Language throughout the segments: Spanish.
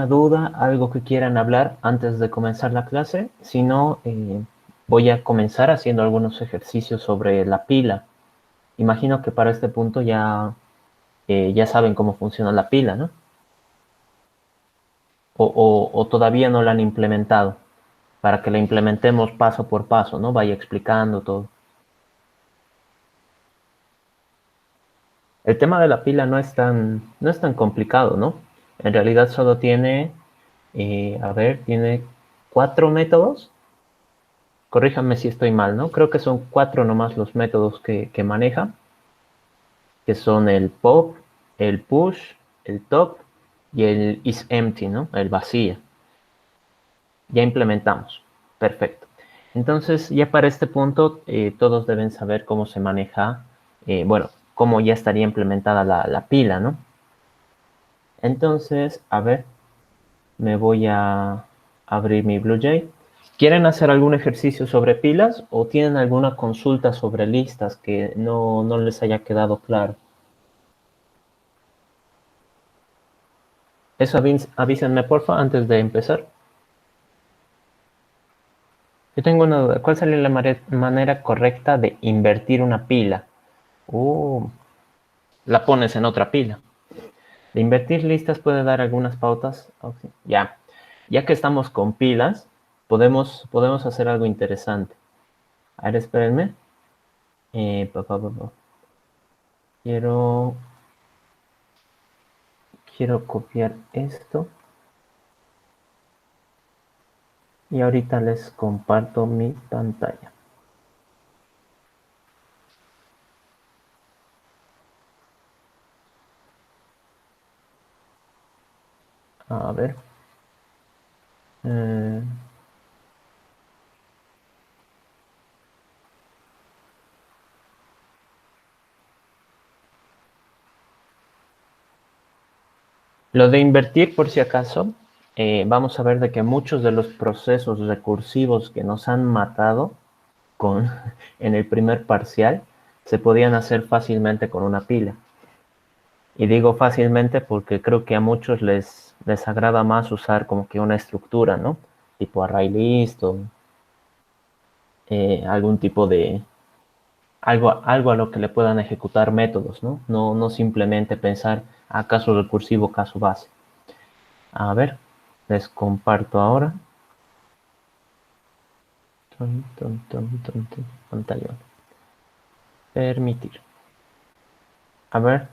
duda, algo que quieran hablar antes de comenzar la clase? Si no, voy a comenzar haciendo algunos ejercicios sobre la pila. Imagino que para este punto ya saben cómo funciona la pila, ¿no? O todavía no la han implementado, para que la implementemos paso por paso, ¿no? Vaya explicando todo. El tema de la pila no es tan complicado, ¿no? En realidad solo tiene, tiene 4 métodos. Corríjanme si estoy mal, ¿no? Creo que son 4 nomás los métodos que maneja, que son el pop, el push, el top y el is empty, ¿no? El vacía. Ya implementamos. Perfecto. Entonces, ya para este punto, todos deben saber cómo se maneja, bueno, cómo ya estaría implementada la pila, ¿no? Entonces, a ver, me voy a abrir mi BlueJ. ¿Quieren hacer algún ejercicio sobre pilas o tienen alguna consulta sobre listas que no les haya quedado claro? Eso avísenme porfa antes de empezar. Yo tengo una duda. ¿Cuál sería la manera correcta de invertir una pila? La pones en otra pila. De invertir listas puede dar algunas pautas. Okay. Ya que estamos con pilas, podemos hacer algo interesante. A ver, espérenme. Quiero copiar esto. Y ahorita les comparto mi pantalla. A ver. Lo de invertir, por si acaso, vamos a ver de que muchos de los procesos recursivos que nos han matado en el primer parcial se podían hacer fácilmente con una pila. Y digo fácilmente porque creo que a muchos les agrada más usar como que una estructura, ¿no? Tipo array list o algún tipo de... Algo a lo que le puedan ejecutar métodos, ¿no? No simplemente pensar a caso recursivo, caso base. A ver, les comparto ahora. Pantalla. Permitir. A ver,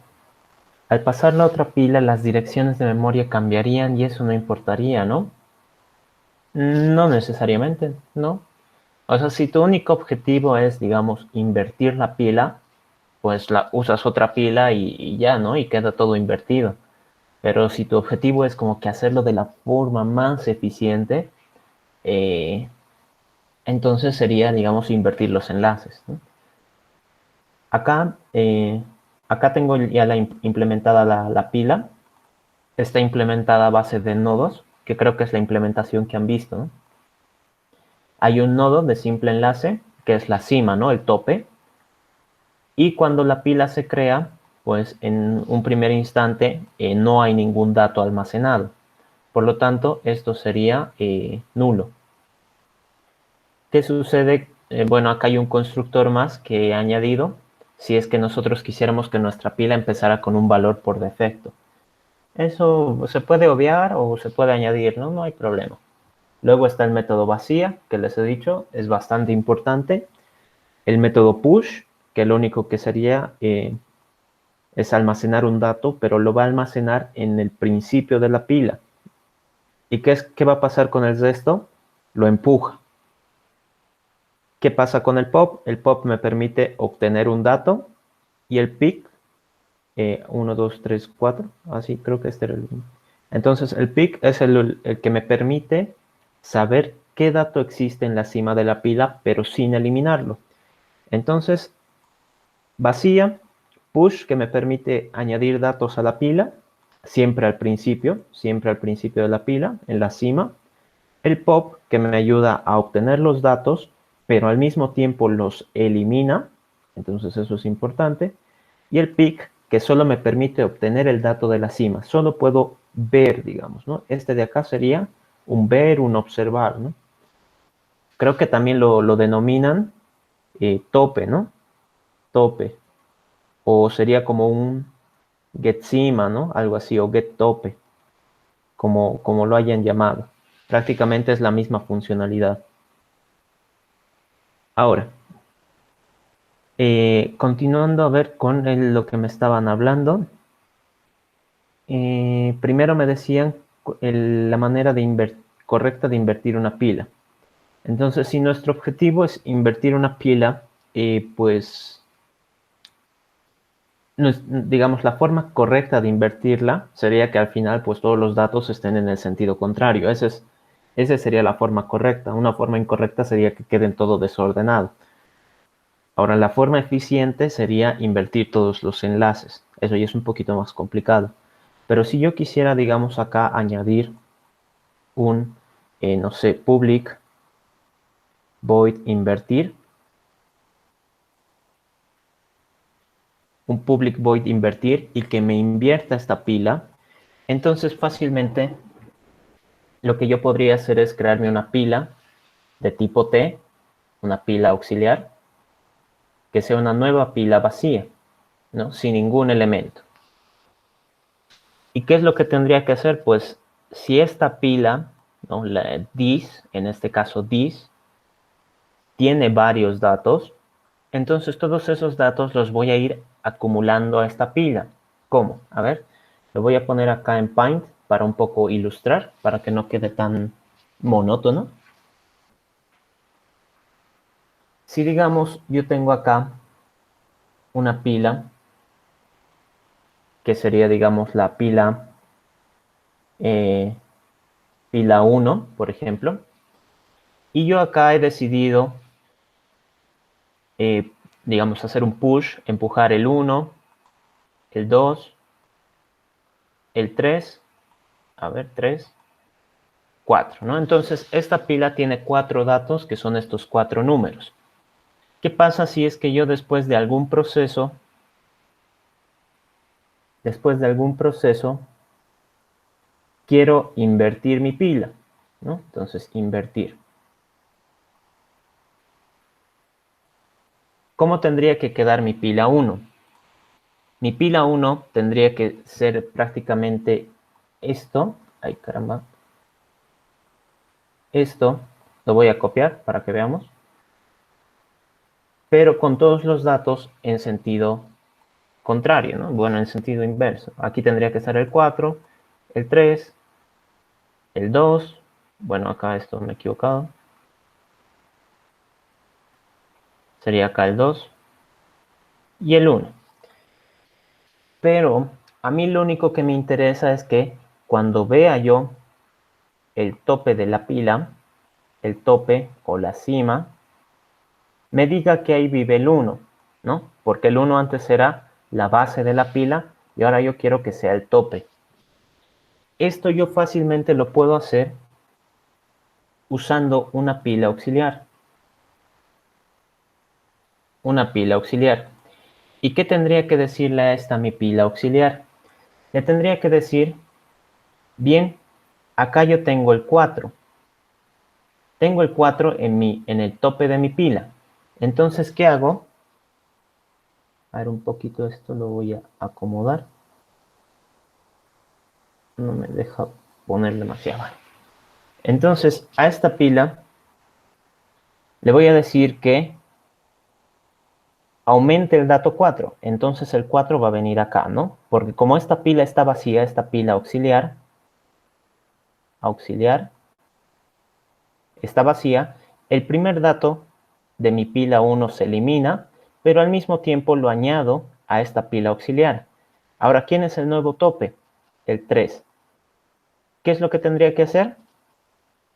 al pasar la otra pila, las direcciones de memoria cambiarían y eso no importaría, ¿no? No necesariamente, ¿no? O sea, si tu único objetivo es, digamos, invertir la pila, pues usas otra pila y ya, ¿no? Y queda todo invertido. Pero si tu objetivo es como que hacerlo de la forma más eficiente, eh, entonces sería, digamos, invertir los enlaces, ¿no? Acá, acá tengo ya implementada la pila. Está implementada a base de nodos, que creo que es la implementación que han visto, ¿no? Hay un nodo de simple enlace, que es la cima, ¿no? El tope. Y cuando la pila se crea, pues en un primer instante no hay ningún dato almacenado. Por lo tanto, esto sería nulo. ¿Qué sucede? Bueno, acá hay un constructor más que he añadido si es que nosotros quisiéramos que nuestra pila empezara con un valor por defecto. Eso se puede obviar o se puede añadir, ¿no? No hay problema. Luego está el método vacía, que les he dicho, es bastante importante. El método push, que lo único que sería es almacenar un dato, pero lo va a almacenar en el principio de la pila. ¿Y qué va a pasar con el resto? Lo empuja. ¿Qué pasa con el pop? El pop me permite obtener un dato y el pick, 1, 2, 3, 4, así creo que este era el 1. Entonces el pick es el que me permite saber qué dato existe en la cima de la pila, pero sin eliminarlo. Entonces, vacía, push, que me permite añadir datos a la pila, siempre al principio de la pila, en la cima. El pop, que me ayuda a obtener los datos, pero al mismo tiempo los elimina, entonces eso es importante. Y el pick, que solo me permite obtener el dato de la cima. Solo puedo ver, digamos, ¿no? Este de acá sería un ver, un observar, ¿no? Creo que también lo denominan tope, ¿no? Tope. O sería como un getSima, ¿no? Algo así, o getTope, como lo hayan llamado. Prácticamente es la misma funcionalidad. Ahora, continuando a ver con lo que me estaban hablando. Primero me decían la manera correcta de invertir una pila. Entonces, si nuestro objetivo es invertir una pila, pues digamos, la forma correcta de invertirla sería que al final pues todos los datos estén en el sentido contrario. Esa sería la forma correcta. Una forma incorrecta sería que queden todo desordenado. Ahora, la forma eficiente sería invertir todos los enlaces. Eso ya es un poquito más complicado. Pero si yo quisiera, digamos, acá añadir un, no sé, public void invertir, un public void invertir y que me invierta esta pila, entonces fácilmente lo que yo podría hacer es crearme una pila de tipo T, una pila auxiliar, que sea una nueva pila vacía, ¿no? Sin ningún elemento. ¿Y qué es lo que tendría que hacer? Pues si esta pila, ¿no? La this, en este caso this, tiene varios datos, entonces todos esos datos los voy a ir acumulando a esta pila. ¿Cómo? A ver, lo voy a poner acá en Paint para un poco ilustrar, para que no quede tan monótono. Si digamos yo tengo acá una pila, que sería digamos la pila 1, por ejemplo, y yo acá he decidido, digamos, hacer un push, empujar el 1, el 2, el 3, a ver, 3, 4, ¿no? Entonces, esta pila tiene 4 datos, que son estos 4 números. ¿Qué pasa si es que yo después de algún proceso, quiero invertir mi pila, ¿no? Entonces, invertir. ¿Cómo tendría que quedar mi pila 1? Mi pila 1 tendría que ser prácticamente esto. Ay, caramba. Esto lo voy a copiar para que veamos. Pero con todos los datos en sentido contrario, ¿no? Bueno, en sentido inverso. Aquí tendría que estar el 4, el 3, el 2. Bueno, acá esto me he equivocado. Sería acá el 2 y el 1. Pero a mí lo único que me interesa es que cuando vea yo el tope de la pila, el tope o la cima, me diga que ahí vive el 1, ¿no? Porque el 1 antes era la base de la pila y ahora yo quiero que sea el tope. Esto yo fácilmente lo puedo hacer usando una pila auxiliar. Una pila auxiliar. ¿Y qué tendría que decirle a esta mi pila auxiliar? Le tendría que decir, bien, acá yo tengo el 4. Tengo el 4 en el tope de mi pila. Entonces, ¿qué hago? A ver, un poquito esto lo voy a acomodar. No me deja poner demasiado. Entonces, a esta pila le voy a decir que aumente el dato 4. Entonces el 4 va a venir acá, ¿no? Porque como esta pila está vacía, esta pila auxiliar, está vacía, el primer dato de mi pila 1 se elimina, pero al mismo tiempo lo añado a esta pila auxiliar. Ahora, ¿quién es el nuevo tope? El 3. ¿Qué es lo que tendría que hacer?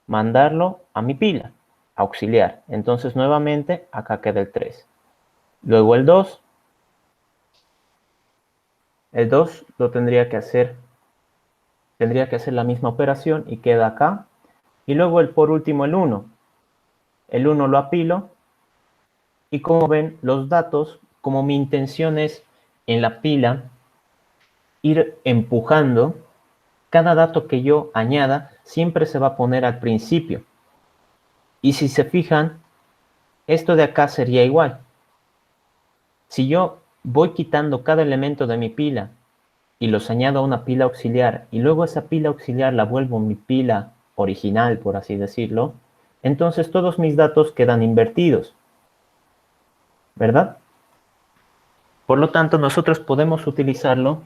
Mandarlo a mi pila auxiliar. Entonces, nuevamente, acá queda el 3. Luego el 2. El 2 lo tendría que hacer la misma operación y queda acá. Y luego por último el 1. El 1 lo apilo y como ven los datos, como mi intención es en la pila ir empujando cada dato que yo añada siempre se va a poner al principio. Y si se fijan, esto de acá sería igual. Si yo voy quitando cada elemento de mi pila y los añado a una pila auxiliar y luego esa pila auxiliar la vuelvo mi pila original, por así decirlo, entonces todos mis datos quedan invertidos, ¿verdad? Por lo tanto, nosotros podemos utilizarlo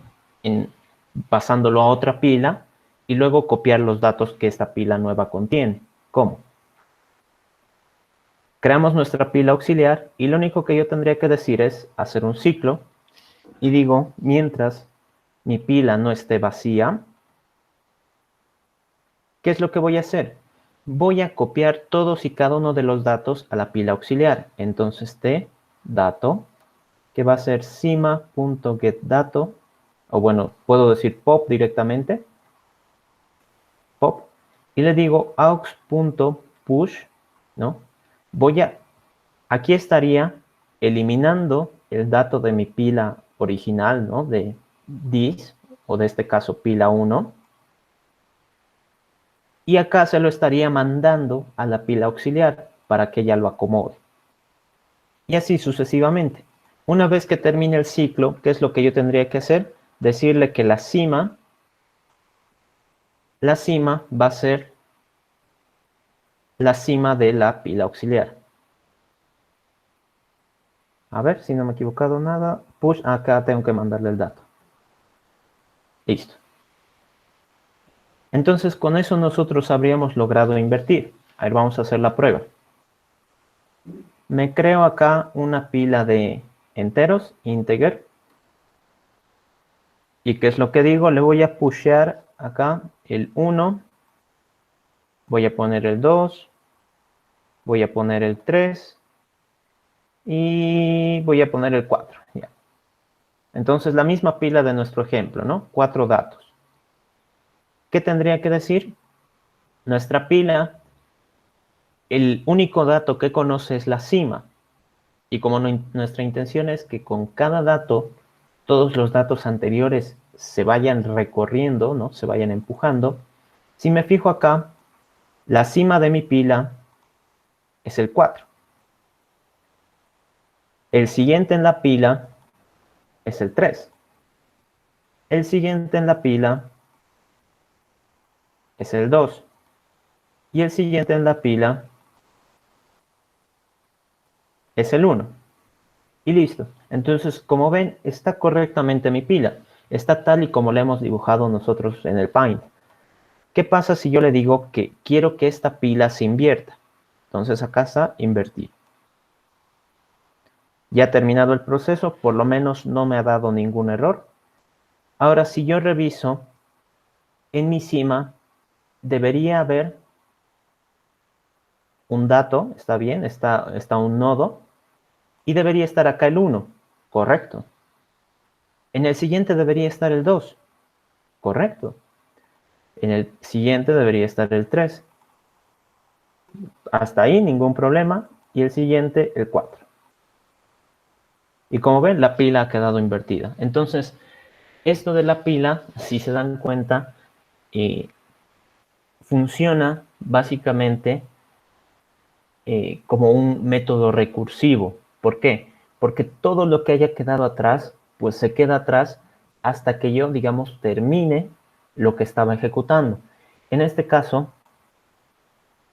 pasándolo a otra pila y luego copiar los datos que esta pila nueva contiene. ¿Cómo? Creamos nuestra pila auxiliar y lo único que yo tendría que decir es hacer un ciclo y digo, mientras mi pila no esté vacía, ¿qué es lo que voy a hacer? Voy a copiar todos y cada uno de los datos a la pila auxiliar. Entonces, dato, que va a ser cima.getDato, o bueno, puedo decir pop directamente, pop, y le digo aux.push, ¿no? Aquí estaría eliminando el dato de mi pila original, ¿no? De this, o de este caso pila 1, y acá se lo estaría mandando a la pila auxiliar para que ella lo acomode. Y así sucesivamente. Una vez que termine el ciclo, ¿qué es lo que yo tendría que hacer? Decirle que la cima va a ser la cima de la pila auxiliar. A ver si no me he equivocado nada. Push, acá tengo que mandarle el dato. Listo. Entonces con eso nosotros habríamos logrado invertir. A ver, vamos a hacer la prueba. Me creo acá una pila de enteros, integer. ¿Y qué es lo que digo? Le voy a pushear acá el 1. Voy a poner el 2. Voy a poner el 3. Y voy a poner el 4. Ya. Entonces la misma pila de nuestro ejemplo, ¿no? 4 datos. ¿Qué tendría que decir? Nuestra pila, el único dato que conoce es la cima. Y como nuestra intención es que con cada dato, todos los datos anteriores se vayan recorriendo, ¿no? Se vayan empujando. Si me fijo acá, la cima de mi pila es el 4. El siguiente en la pila es el 3. El siguiente en la pila es el 2. Y el siguiente en la pila es el 1. Y listo. Entonces, como ven, está correctamente mi pila. Está tal y como la hemos dibujado nosotros en el Paint. ¿Qué pasa si yo le digo que quiero que esta pila se invierta? Entonces acá está invertir. Ya ha terminado el proceso, por lo menos no me ha dado ningún error. Ahora, si yo reviso, en mi cima debería haber un dato, está bien, está un nodo, y debería estar acá el 1, correcto. En el siguiente debería estar el 2, correcto. En el siguiente debería estar el 3. Hasta ahí ningún problema. Y el siguiente el 4. Y como ven, la pila ha quedado invertida. Entonces, esto de la pila, si se dan cuenta, funciona básicamente como un método recursivo. ¿Por qué? Porque todo lo que haya quedado atrás, pues se queda atrás hasta que yo, digamos, termine lo que estaba ejecutando. En este caso,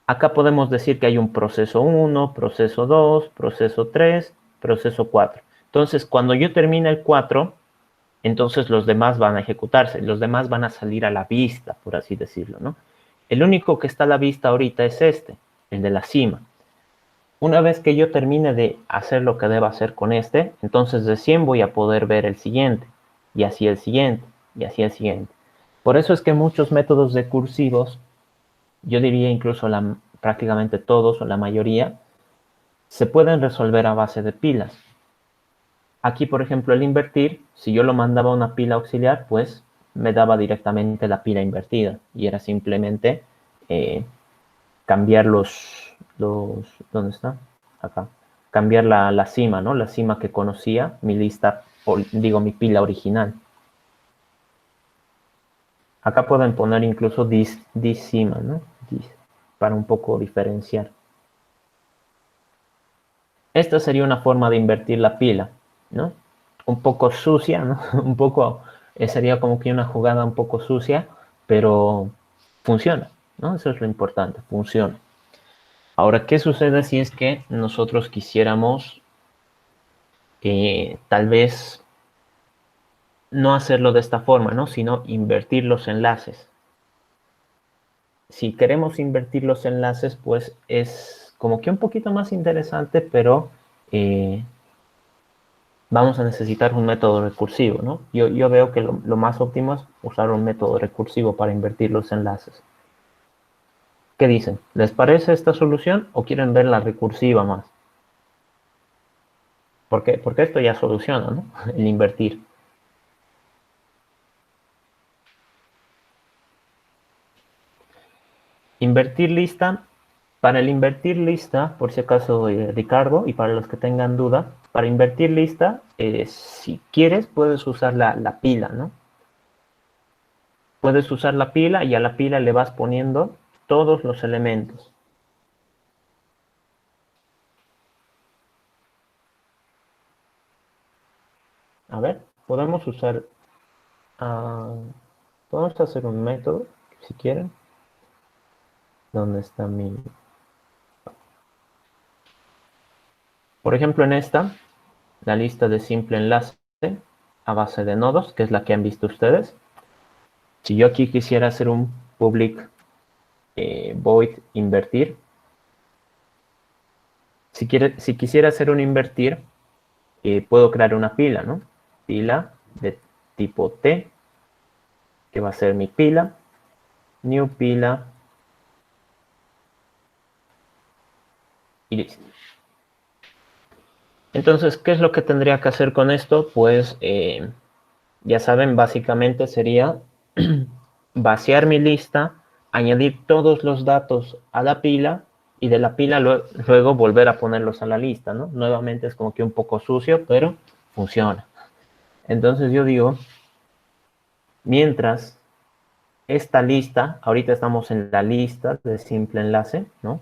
acá podemos decir que hay un proceso 1, proceso 2, proceso 3, proceso 4. Entonces, cuando yo termine el 4, entonces los demás van a ejecutarse, los demás van a salir a la vista, por así decirlo, ¿no? El único que está a la vista ahorita es este, el de la cima. Una vez que yo termine de hacer lo que deba hacer con este, entonces recién voy a poder ver el siguiente, y así el siguiente, y así el siguiente. Por eso es que muchos métodos recursivos, yo diría incluso prácticamente todos o la mayoría, se pueden resolver a base de pilas. Aquí, por ejemplo, el invertir, si yo lo mandaba a una pila auxiliar, pues me daba directamente la pila invertida. Y era simplemente cambiar ¿dónde está? Acá. Cambiar la cima, ¿no? La cima que conocía, mi lista, digo, mi pila original. Acá pueden poner incluso disima, ¿no? Para un poco diferenciar. Esta sería una forma de invertir la pila, ¿no? Un poco sucia, ¿no? Un poco, sería como que una jugada un poco sucia, pero funciona, ¿no? Eso es lo importante, funciona. Ahora, ¿qué sucede si es que nosotros quisiéramos tal vez no hacerlo de esta forma, ¿no? Sino invertir los enlaces. Si queremos invertir los enlaces, pues es como que un poquito más interesante, pero vamos a necesitar un método recursivo, ¿no? Yo veo que lo más óptimo es usar un método recursivo para invertir los enlaces. ¿Qué dicen? ¿Les parece esta solución o quieren ver la recursiva más? Porque esto ya soluciona, ¿no? El invertir. Invertir lista. Para el invertir lista, por si acaso, Ricardo, y para los que tengan duda, para invertir lista, si quieres, puedes usar la pila, ¿no? Puedes usar la pila y a la pila le vas poniendo todos los elementos. A ver, podemos usar, uh, podemos hacer un método, si quieren. ¿Dónde está mi...? Por ejemplo, en esta, la lista de simple enlace a base de nodos, que es la que han visto ustedes. Si yo aquí quisiera hacer un public void invertir, si quisiera hacer un invertir, puedo crear una pila, ¿no? Pila de tipo T, que va a ser mi pila, new pila, y listo. Entonces, ¿qué es lo que tendría que hacer con esto? Pues, ya saben, básicamente sería vaciar mi lista, añadir todos los datos a la pila y de la pila luego volver a ponerlos a la lista, ¿no? Nuevamente es como que un poco sucio, pero funciona. Entonces yo digo, mientras esta lista, ahorita estamos en la lista de simple enlace, ¿no?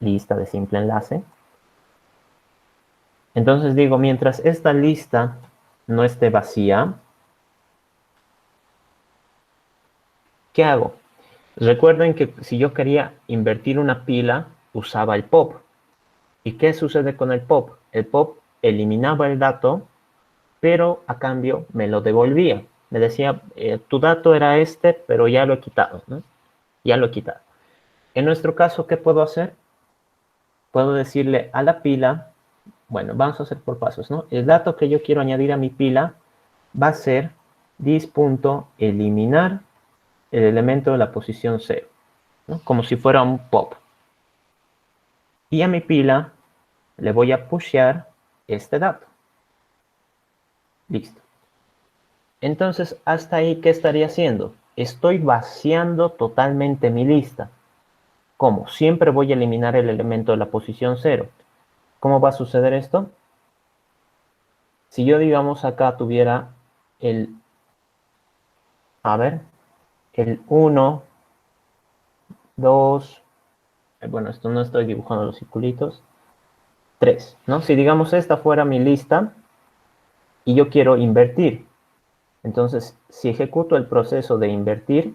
Lista de simple enlace. Entonces digo, mientras esta lista no esté vacía, ¿qué hago? Recuerden que si yo quería invertir una pila, usaba el pop. ¿Y qué sucede con el pop? El pop eliminaba el dato, pero a cambio me lo devolvía. Me decía, tu dato era este, pero ya lo he quitado, ¿no? Ya lo he quitado. En nuestro caso, ¿qué puedo hacer? Puedo decirle a la pila, bueno, vamos a hacer por pasos, ¿no? El dato que yo quiero añadir a mi pila va a ser dis.eliminar el elemento de la posición 0, ¿no? Como si fuera un pop. Y a mi pila le voy a pushear este dato. Listo. Entonces, hasta ahí, ¿qué estaría haciendo? Estoy vaciando totalmente mi lista. ¿Cómo? Siempre voy a eliminar el elemento de la posición 0. ¿Cómo va a suceder esto? Si yo, digamos, acá tuviera el, a ver, el 1, 2, bueno, esto no estoy dibujando los circulitos, 3, ¿no? Si, digamos, esta fuera mi lista y yo quiero invertir, entonces, si ejecuto el proceso de invertir,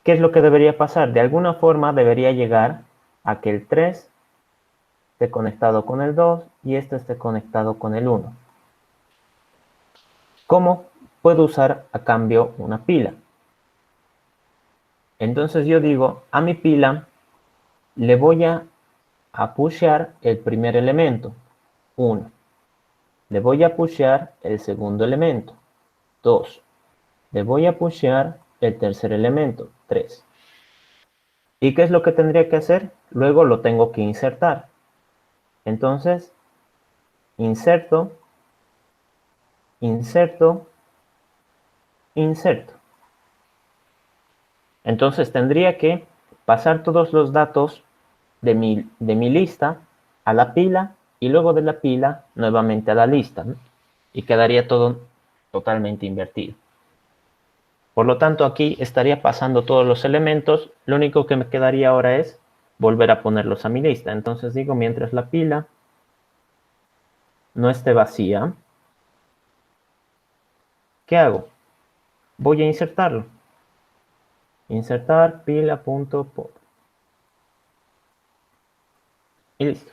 ¿qué es lo que debería pasar? De alguna forma debería llegar a que el 3 esté conectado con el 2 y este esté conectado con el 1. ¿Cómo puedo usar a cambio una pila? Entonces yo digo, a mi pila le voy a pushear el primer elemento, 1. Le voy a pushear el segundo elemento, 2. Le voy a pushear el tercer elemento, 3. ¿Y qué es lo que tendría que hacer? Luego lo tengo que insertar. Entonces, inserto, inserto, inserto. Entonces tendría que pasar todos los datos de mi lista a la pila y luego de la pila nuevamente a la lista, ¿no? y quedaría todo totalmente invertido. Por lo tanto, aquí estaría pasando todos los elementos. Lo único que me quedaría ahora es volver a ponerlos a mi lista. Entonces digo, mientras la pila no esté vacía, ¿qué hago? Voy a insertarlo. Insertar pila.pop. Y listo.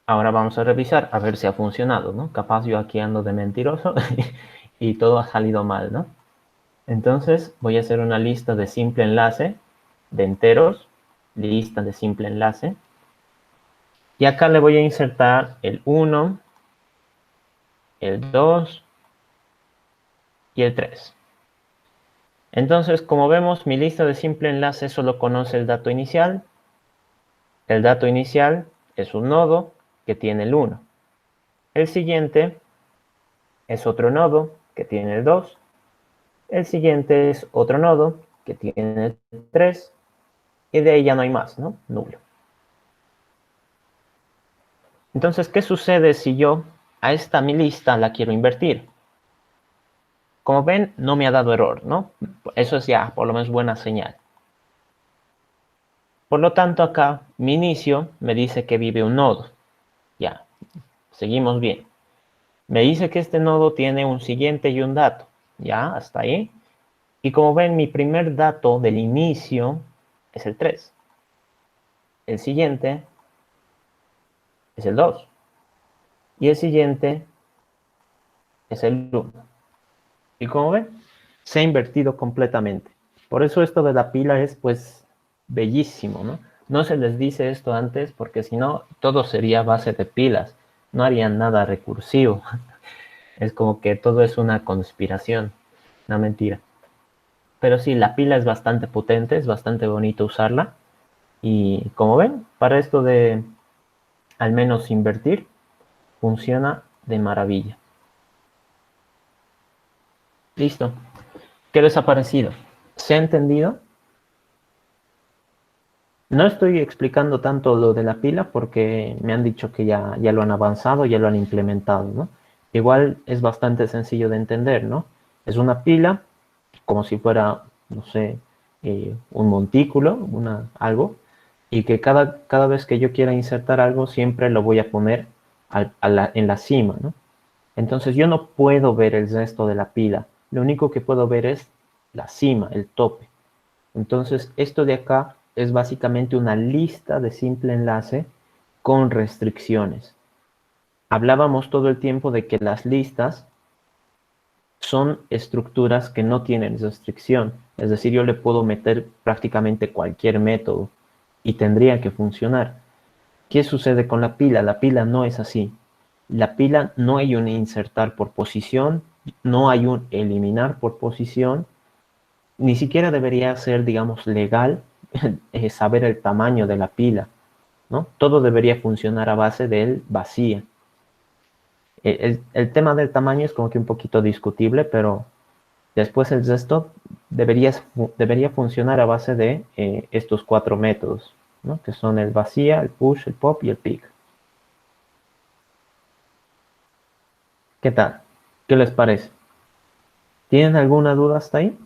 Ahora vamos a revisar a ver si ha funcionado, ¿no? Capaz yo aquí ando de mentiroso y todo ha salido mal, ¿no? Entonces voy a hacer una lista de simple enlace de enteros, lista de simple enlace. Y acá le voy a insertar el 1, el 2 y el 3. Entonces, como vemos, mi lista de simple enlace solo conoce el dato inicial. El dato inicial es un nodo que tiene el 1. El siguiente es otro nodo que tiene el 2. El siguiente es otro nodo que tiene el 3. Y de ahí ya no hay más, ¿no? Nulo. Entonces, ¿qué sucede si yo a esta mi lista la quiero invertir? Como ven, no me ha dado error, ¿no? Eso es ya por lo menos buena señal. Por lo tanto, acá mi inicio me dice que vive un nodo. Ya, seguimos bien. Me dice que este nodo tiene un siguiente y un dato. Ya, hasta ahí. Y como ven, mi primer dato del inicio es el 3. El siguiente es el 2. Y el siguiente es el 1. Y como ven, se ha invertido completamente. Por eso esto de la pila es, pues, bellísimo, ¿no? No se les dice esto antes porque si no, todo sería a base de pilas. No harían nada recursivo. Es como que todo es una conspiración, una mentira. Pero sí, la pila es bastante potente, es bastante bonito usarla. Y como ven, para esto de al menos invertir, funciona de maravilla. Listo. ¿Qué les ha parecido? ¿Se ha entendido? No estoy explicando tanto lo de la pila porque me han dicho que ya lo han avanzado, ya lo han implementado, ¿no? Igual es bastante sencillo de entender, ¿no? Es una pila como si fuera, no sé, un montículo, algo, y que cada vez que yo quiera insertar algo, siempre lo voy a poner en la cima, ¿no? Entonces yo no puedo ver el resto de la pila, lo único que puedo ver es la cima, el tope. Entonces esto de acá es básicamente una lista de simple enlace con restricciones. Hablábamos todo el tiempo de que las listas son estructuras que no tienen restricción. Es decir, yo le puedo meter prácticamente cualquier método y tendría que funcionar. ¿Qué sucede con la pila? La pila no es así. La pila no hay un insertar por posición, no hay un eliminar por posición, ni siquiera debería ser, digamos, legal saber el tamaño de la pila, ¿no? Todo debería funcionar a base del vacía. El tema del tamaño es como que un poquito discutible, pero después el resto debería funcionar a base de estos 4 métodos, ¿no? Que son el vacía, el push, el pop y el pick. ¿Qué tal? ¿Qué les parece? ¿Tienen alguna duda hasta ahí?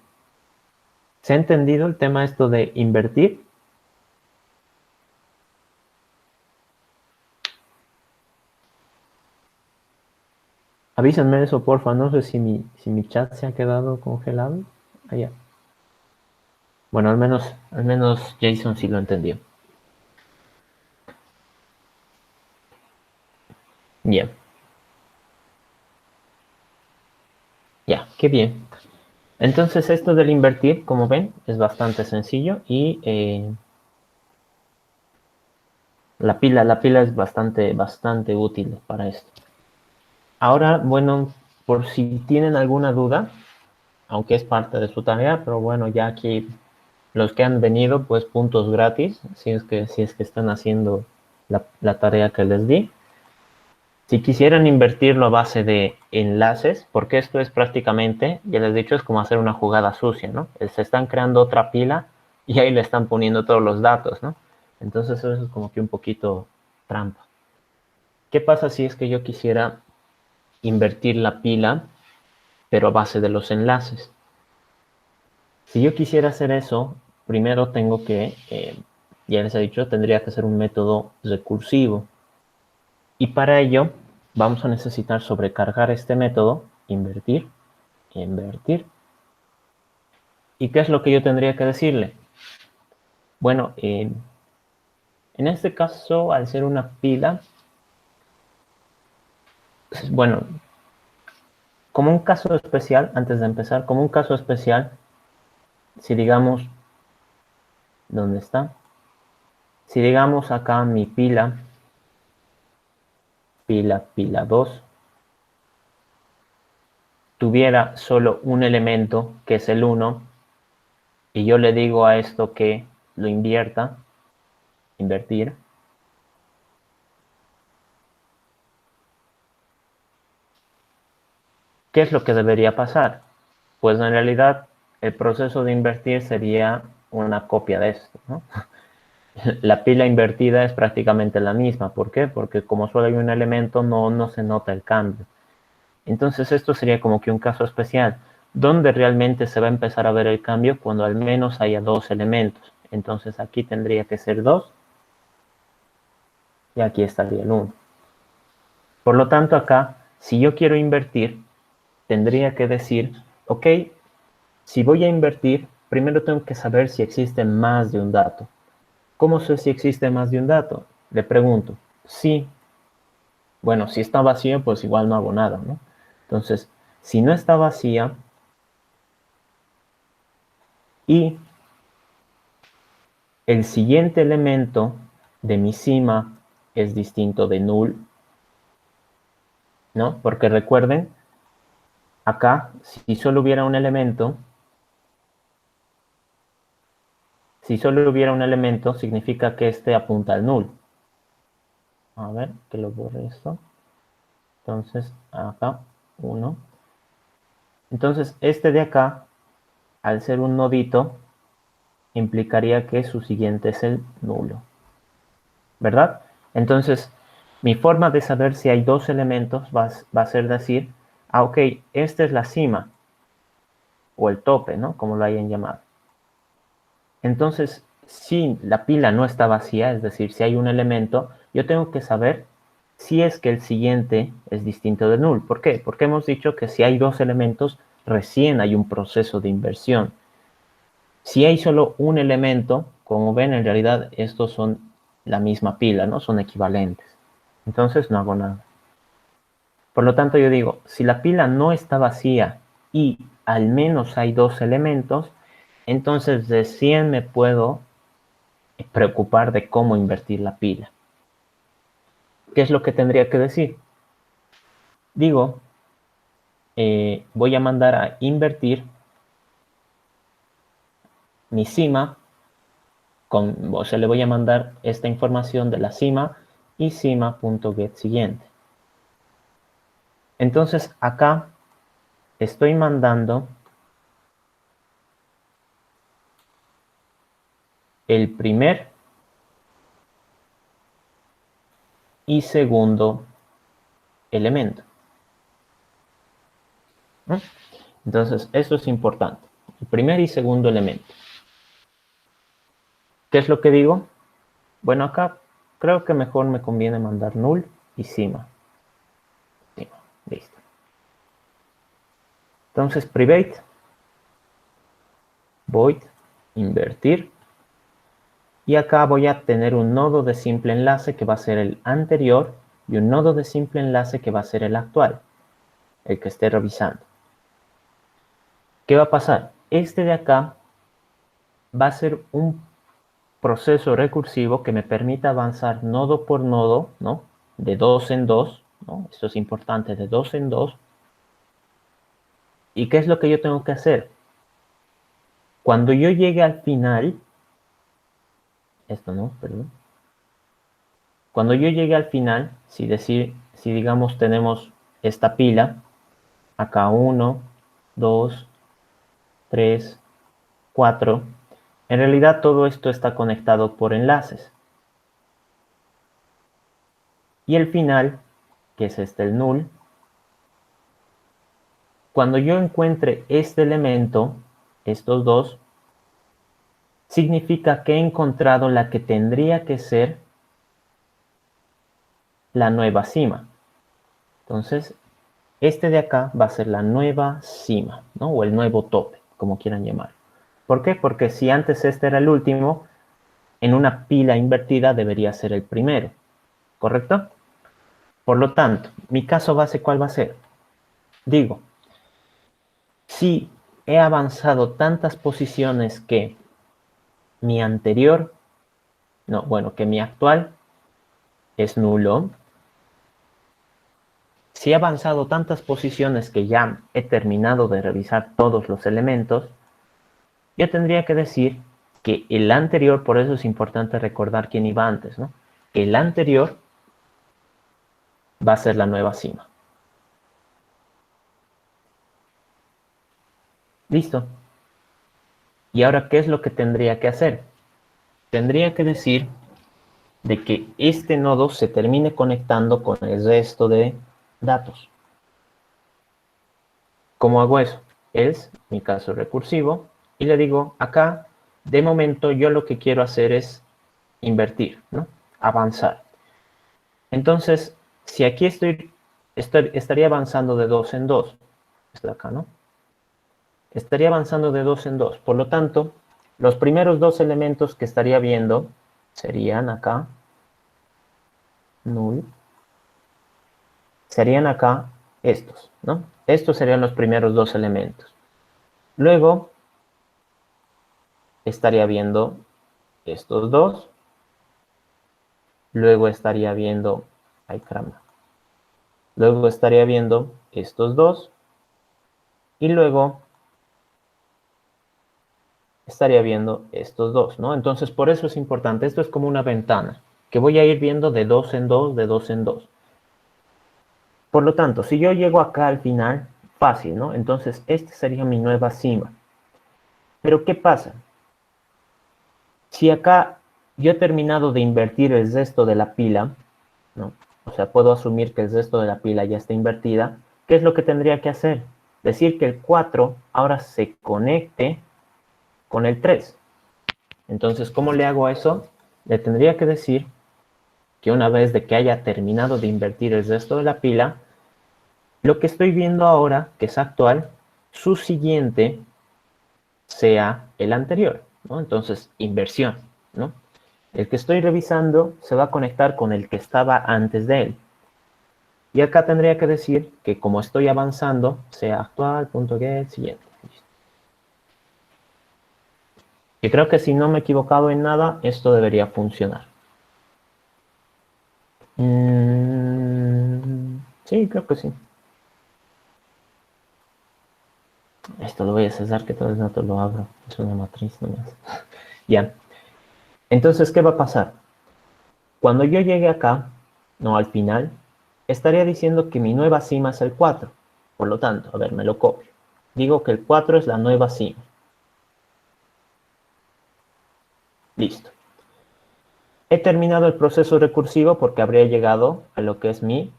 ¿Se ha entendido el tema esto de invertir? Avísenme eso, porfa. No sé si mi chat se ha quedado congelado. Allá. Bueno, al menos Jason sí lo entendió. Bien. Ya, qué bien. Entonces esto del invertir, como ven, es bastante sencillo y la pila es bastante útil para esto. Ahora, bueno, por si tienen alguna duda, aunque es parte de su tarea, pero bueno, ya aquí los que han venido, pues puntos gratis, si es que están haciendo la tarea que les di. Si quisieran invertirlo a base de enlaces, porque esto es prácticamente, ya les he dicho, es como hacer una jugada sucia, ¿no? Se están creando otra pila y ahí le están poniendo todos los datos, ¿no? Entonces eso es como que un poquito trampa. ¿Qué pasa si es que yo quisiera invertir la pila, pero a base de los enlaces. Si yo quisiera hacer eso, primero tengo que, ya les he dicho, tendría que ser un método recursivo. Y para ello vamos a necesitar sobrecargar este método, invertir, invertir. ¿Y qué es lo que yo tendría que decirle? Bueno, en este caso, al ser una pila, bueno, como un caso especial, antes de empezar, como un caso especial, si digamos, ¿dónde está? Si digamos acá mi pila, pila 2, tuviera solo un elemento, que es el 1, y yo le digo a esto que lo invierta, invertir, ¿qué es lo que debería pasar? Pues en realidad el proceso de invertir sería una copia de esto, ¿no? La pila invertida es prácticamente la misma. ¿Por qué? Porque como solo hay un elemento, no se nota el cambio. Entonces esto sería como que un caso especial, donde realmente se va a empezar a ver el cambio cuando al menos haya dos elementos. Entonces aquí tendría que ser 2 y aquí estaría el 1. Por lo tanto acá, si yo quiero invertir, tendría que decir, ok, si voy a invertir, primero tengo que saber si existe más de un dato. ¿Cómo sé si existe más de un dato? Le pregunto, sí. Bueno, si está vacío, pues igual no hago nada, ¿no? Entonces, si no está vacía y el siguiente elemento de mi cima es distinto de null, ¿no? Porque recuerden, acá, si solo hubiera un elemento, significa que este apunta al null. A ver, que lo borre esto. Entonces, acá, 1. Entonces, este de acá, al ser un nodito, implicaría que su siguiente es el nulo, ¿verdad? Entonces, mi forma de saber si hay dos elementos va a ser decir, ok, esta es la cima, o el tope, ¿no? Como lo hayan llamado. Entonces, si la pila no está vacía, es decir, si hay un elemento, yo tengo que saber si es que el siguiente es distinto de null. ¿Por qué? Porque hemos dicho que si hay dos elementos, recién hay un proceso de inversión. Si hay solo un elemento, como ven, en realidad estos son la misma pila, ¿no? Son equivalentes. Entonces no hago nada. Por lo tanto, yo digo, si la pila no está vacía y al menos hay dos elementos, entonces recién me puedo preocupar de cómo invertir la pila. ¿Qué es lo que tendría que decir? Digo, voy a mandar a invertir mi cima, o sea, le voy a mandar esta información de la cima y cima.getSiguiente. Entonces acá estoy mandando el primer y segundo elemento. ¿No? Entonces, esto es importante. El primer y segundo elemento. ¿Qué es lo que digo? Bueno, acá creo que mejor me conviene mandar null y cima. Listo. Entonces, private, void, invertir. Y acá voy a tener un nodo de simple enlace que va a ser el anterior y un nodo de simple enlace que va a ser el actual, el que esté revisando. ¿Qué va a pasar? Este de acá va a ser un proceso recursivo que me permita avanzar nodo por nodo, ¿no? De dos en dos, ¿no? Esto es importante, de dos en dos. ¿Y qué es lo que yo tengo que hacer? Cuando yo llegue al final, esto no, perdón. Cuando yo llegue al final, si digamos tenemos esta pila, acá 1, 2, 3, 4, en realidad todo esto está conectado por enlaces. Y el final, que es este el null, cuando yo encuentre este elemento, estos dos, significa que he encontrado la que tendría que ser la nueva cima. Entonces, este de acá va a ser la nueva cima, ¿no? O el nuevo tope, como quieran llamar. ¿Por qué? Porque si antes este era el último, en una pila invertida debería ser el primero, ¿correcto? Por lo tanto, mi caso base, ¿cuál va a ser? Digo, si he avanzado tantas posiciones que mi anterior, no, bueno, que mi actual es nulo, si he avanzado tantas posiciones que ya he terminado de revisar todos los elementos, yo tendría que decir que el anterior, por eso es importante recordar quién iba antes, ¿no? El anterior va a ser la nueva cima. Listo. ¿Y ahora qué es lo que tendría que hacer? Tendría que decir de que este nodo se termine conectando con el resto de datos. ¿Cómo hago eso? Es mi caso recursivo y le digo acá, de momento yo lo que quiero hacer es invertir, ¿no? Avanzar. Entonces, si aquí estaría avanzando de 2 en 2, está acá, ¿no? Estaría avanzando de 2 en 2. Por lo tanto, los primeros dos elementos que estaría viendo serían acá, null, serían acá estos, ¿no? Estos serían los primeros dos elementos. Luego, estaría viendo estos dos. Luego estaría viendo, ay caramba. Luego estaría viendo estos dos. Y luego estaría viendo estos dos, ¿no? Entonces, por eso es importante. Esto es como una ventana, que voy a ir viendo de 2 en 2, de 2 en 2. Por lo tanto, si yo llego acá al final, fácil, ¿no? Entonces, esta sería mi nueva cima. Pero, ¿qué pasa? Si acá yo he terminado de invertir el resto de la pila, ¿no? O sea, puedo asumir que el resto de la pila ya está invertida. ¿Qué es lo que tendría que hacer? Decir que el 4 ahora se conecte con el 3. Entonces, ¿cómo le hago eso? Le tendría que decir que una vez de que haya terminado de invertir el resto de la pila, lo que estoy viendo ahora, que es actual, su siguiente sea el anterior, ¿no? Entonces, inversión, ¿no? El que estoy revisando se va a conectar con el que estaba antes de él. Y acá tendría que decir que como estoy avanzando, sea actual.get siguiente. Y creo que si no me he equivocado en nada, esto debería funcionar. Sí, creo que sí. Esto lo voy a cesar, que todo el rato lo abro. Es una matriz nomás. Ya. Entonces, ¿qué va a pasar? Cuando yo llegue acá, no al final, estaría diciendo que mi nueva cima es el 4. Por lo tanto, a ver, me lo copio. Digo que el 4 es la nueva cima. Listo. He terminado el proceso recursivo porque habría llegado a lo que es mi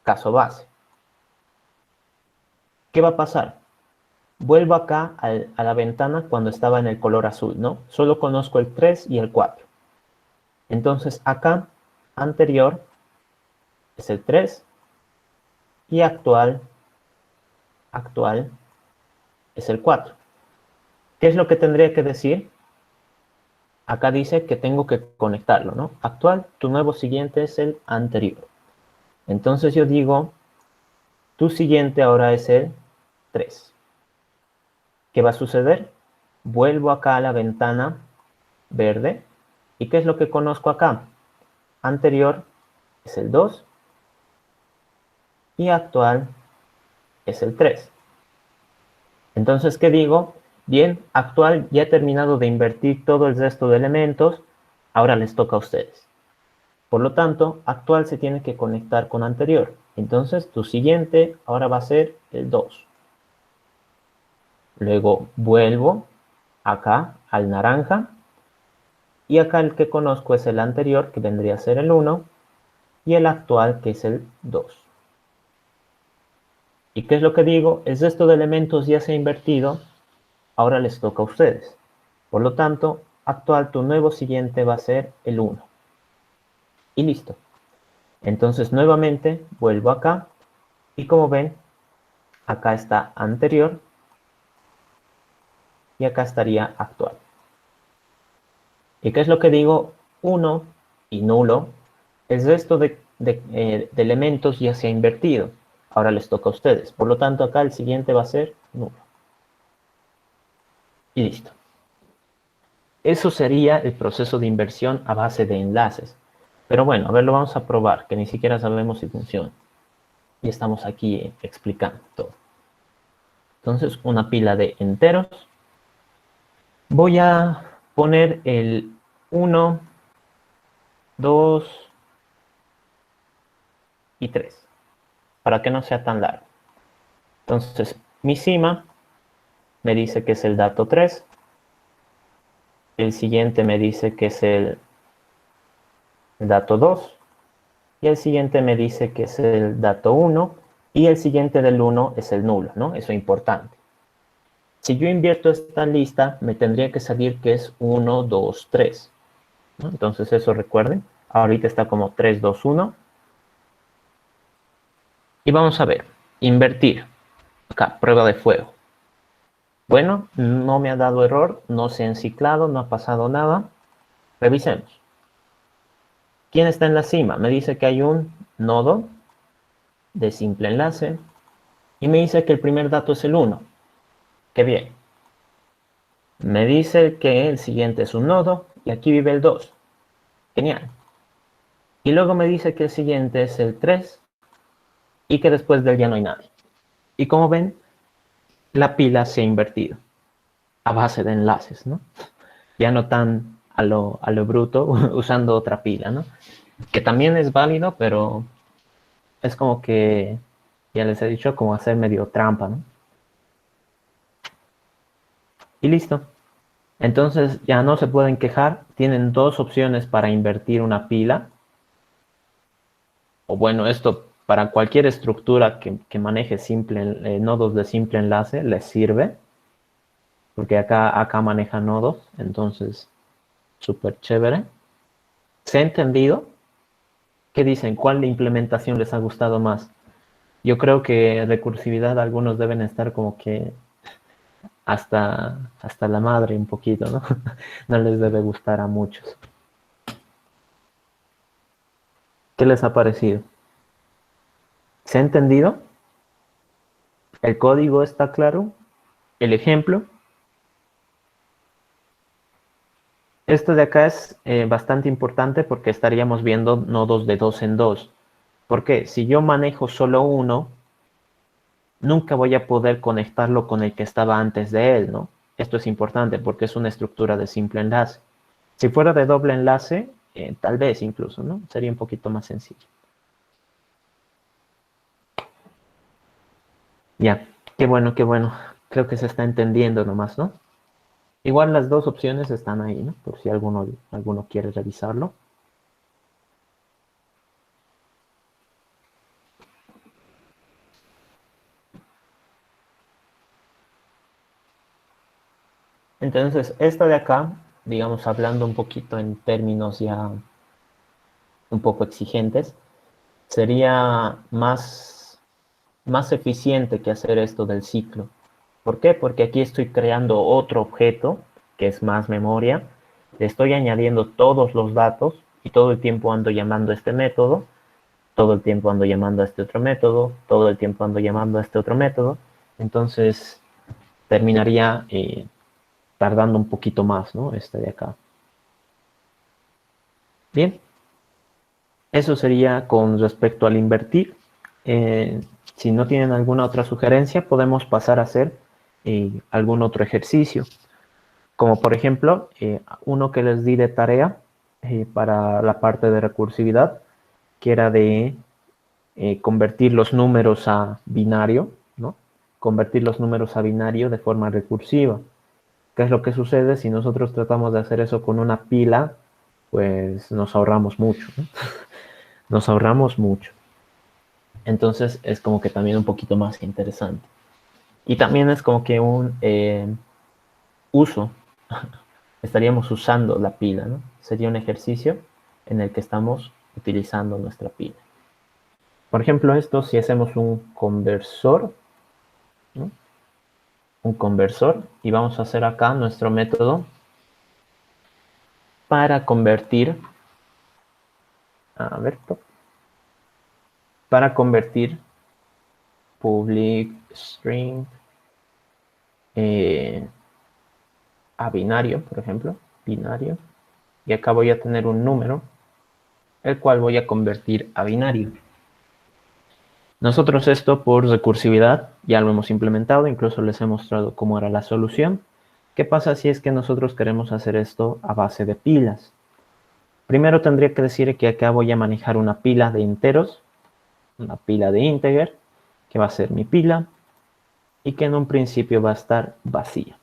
caso base. ¿Qué va a pasar? Vuelvo acá a la ventana cuando estaba en el color azul, ¿no? Solo conozco el 3 y el 4. Entonces acá, anterior es el 3 y actual es el 4. ¿Qué es lo que tendría que decir? Acá dice que tengo que conectarlo, ¿no? Actual, tu nuevo siguiente es el anterior. Entonces yo digo, tu siguiente ahora es el 3. ¿Qué va a suceder? Vuelvo acá a la ventana verde. ¿Y qué es lo que conozco acá? Anterior es el 2 y actual es el 3. Entonces, ¿qué digo? Bien, actual ya he terminado de invertir todo el resto de elementos, ahora les toca a ustedes. Por lo tanto, actual se tiene que conectar con anterior. Entonces, tu siguiente ahora va a ser el 2. Luego vuelvo acá al naranja y acá el que conozco es el anterior, que vendría a ser el 1, y el actual, que es el 2. ¿Y qué es lo que digo? El resto de elementos ya se ha invertido, ahora les toca a ustedes. Por lo tanto, actual, tu nuevo siguiente va a ser el 1. Y listo. Entonces, nuevamente, vuelvo acá. Y como ven, acá está anterior. Y acá estaría actual. ¿Y qué es lo que digo? 1 y nulo. El resto de elementos ya se ha invertido. Ahora les toca a ustedes. Por lo tanto, acá el siguiente va a ser nulo. Y listo. Eso sería el proceso de inversión a base de enlaces. Pero bueno, a ver, lo vamos a probar, que ni siquiera sabemos si funciona. Y estamos aquí explicando todo. Entonces, una pila de enteros. Voy a poner el 1, 2 y 3, para que no sea tan largo. Entonces, mi cima me dice que es el dato 3. El siguiente me dice que es el dato 2. Y el siguiente me dice que es el dato 1. Y el siguiente del 1 es el nulo, ¿no? Eso es importante. Si yo invierto esta lista, me tendría que salir que es 1, 2, 3. ¿No? Entonces eso recuerden. Ahorita está como 3, 2, 1. Y vamos a ver. Invertir. Acá, prueba de fuego. Bueno, no me ha dado error, no se ha enciclado, no ha pasado nada. Revisemos. ¿Quién está en la cima? Me dice que hay un nodo de simple enlace y me dice que el primer dato es el 1. Qué bien. Me dice que el siguiente es un nodo y aquí vive el 2. Genial. Y luego me dice que el siguiente es el 3 y que después de él ya no hay nadie. Y como ven, la pila se ha invertido a base de enlaces, ¿no? Ya no tan a lo bruto usando otra pila, ¿no? Que también es válido, pero es como que, ya les he dicho, como hacer medio trampa, ¿no? Y listo. Entonces ya no se pueden quejar. Tienen dos opciones para invertir una pila. O bueno, esto para cualquier estructura que maneje nodos de simple enlace les sirve. Porque acá maneja nodos. Entonces, súper chévere. ¿Se ha entendido? ¿Qué dicen? ¿Cuál implementación les ha gustado más? Yo creo que recursividad algunos deben estar como que hasta la madre un poquito, ¿no? No les debe gustar a muchos. ¿Qué les ha parecido? ¿Se ha entendido? ¿El código está claro? ¿El ejemplo? Esto de acá es bastante importante porque estaríamos viendo nodos de dos en dos. ¿Por qué? Si yo manejo solo uno, nunca voy a poder conectarlo con el que estaba antes de él, ¿no? Esto es importante porque es una estructura de simple enlace. Si fuera de doble enlace, tal vez incluso, ¿no? Sería un poquito más sencillo. Ya, qué bueno, qué bueno. Creo que se está entendiendo nomás, ¿no? Igual las dos opciones están ahí, ¿no? Por si alguno quiere revisarlo. Entonces, esta de acá, digamos, hablando un poquito en términos ya un poco exigentes, sería más eficiente que hacer esto del ciclo. ¿Por qué? Porque aquí estoy creando otro objeto, que es más memoria, le estoy añadiendo todos los datos y todo el tiempo ando llamando a este método, todo el tiempo ando llamando a este otro método, todo el tiempo ando llamando a este otro método, entonces terminaría tardando un poquito más, ¿no? Este de acá. Bien, eso sería con respecto al invertir. Eh, si no tienen alguna otra sugerencia, podemos pasar a hacer algún otro ejercicio. Como por ejemplo, uno que les di de tarea para la parte de recursividad, que era de convertir los números a binario, ¿no? Convertir los números a binario de forma recursiva. ¿Qué es lo que sucede si nosotros tratamos de hacer eso con una pila? Pues nos ahorramos mucho, ¿no? Nos ahorramos mucho. Entonces es como que también un poquito más interesante. Y también es como que un uso, estaríamos usando la pila, ¿no? Sería un ejercicio en el que estamos utilizando nuestra pila. Por ejemplo, esto si hacemos un conversor, ¿no? Un conversor, y vamos a hacer acá nuestro método para convertir, a ver, para convertir public string eh, a binario, por ejemplo, binario, y acá voy a tener un número, el cual voy a convertir a binario. Nosotros esto por recursividad ya lo hemos implementado, incluso les he mostrado cómo era la solución. ¿Qué pasa si es que nosotros queremos hacer esto a base de pilas? Primero tendría que decir que acá voy a manejar una pila de enteros, una pila de integer, que va a ser mi pila, y que en un principio va a estar vacía.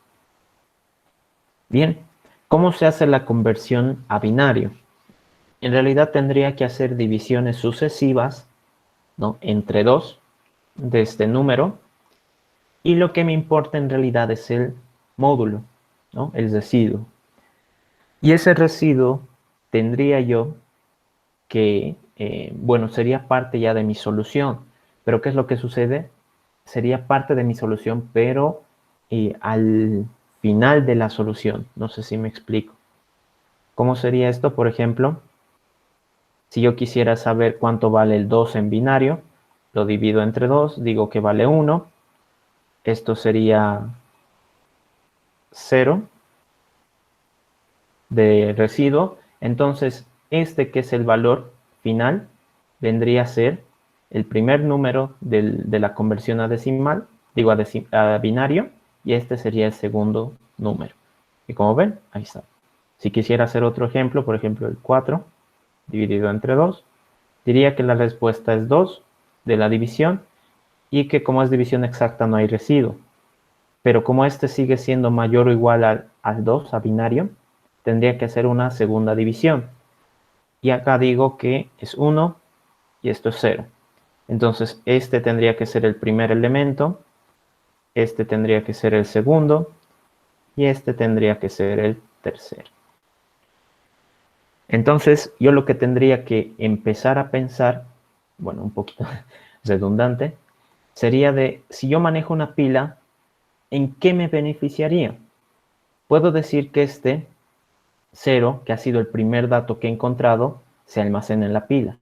Bien, ¿cómo se hace la conversión a binario? En realidad tendría que hacer divisiones sucesivas, ¿no?, entre 2 de este número, y lo que me importa en realidad es el módulo, ¿no?, el residuo. Y ese residuo tendría yo que, bueno, sería parte ya de mi solución. Pero ¿qué es lo que sucede? Sería parte de mi solución, pero al final de la solución. No sé si me explico. ¿Cómo sería esto? Por ejemplo, si yo quisiera saber cuánto vale el 2 en binario, lo divido entre 2, digo que vale 1. Esto sería 0 de residuo. Entonces, este que es el valor final vendría a ser el primer número de la conversión a decimal, digo a binario, y este sería el segundo número. Y como ven, ahí está. Si quisiera hacer otro ejemplo, por ejemplo el 4 dividido entre 2, diría que la respuesta es 2 de la división y que como es división exacta no hay residuo. Pero como este sigue siendo mayor o igual al 2, a binario, tendría que hacer una segunda división. Y acá digo que es 1 y esto es 0. Entonces este tendría que ser el primer elemento, este tendría que ser el segundo y este tendría que ser el tercero. Entonces yo lo que tendría que empezar a pensar, bueno, un poquito redundante, sería de si yo manejo una pila, ¿en qué me beneficiaría? Puedo decir que este 0, que ha sido el primer dato que he encontrado, se almacena en la pila.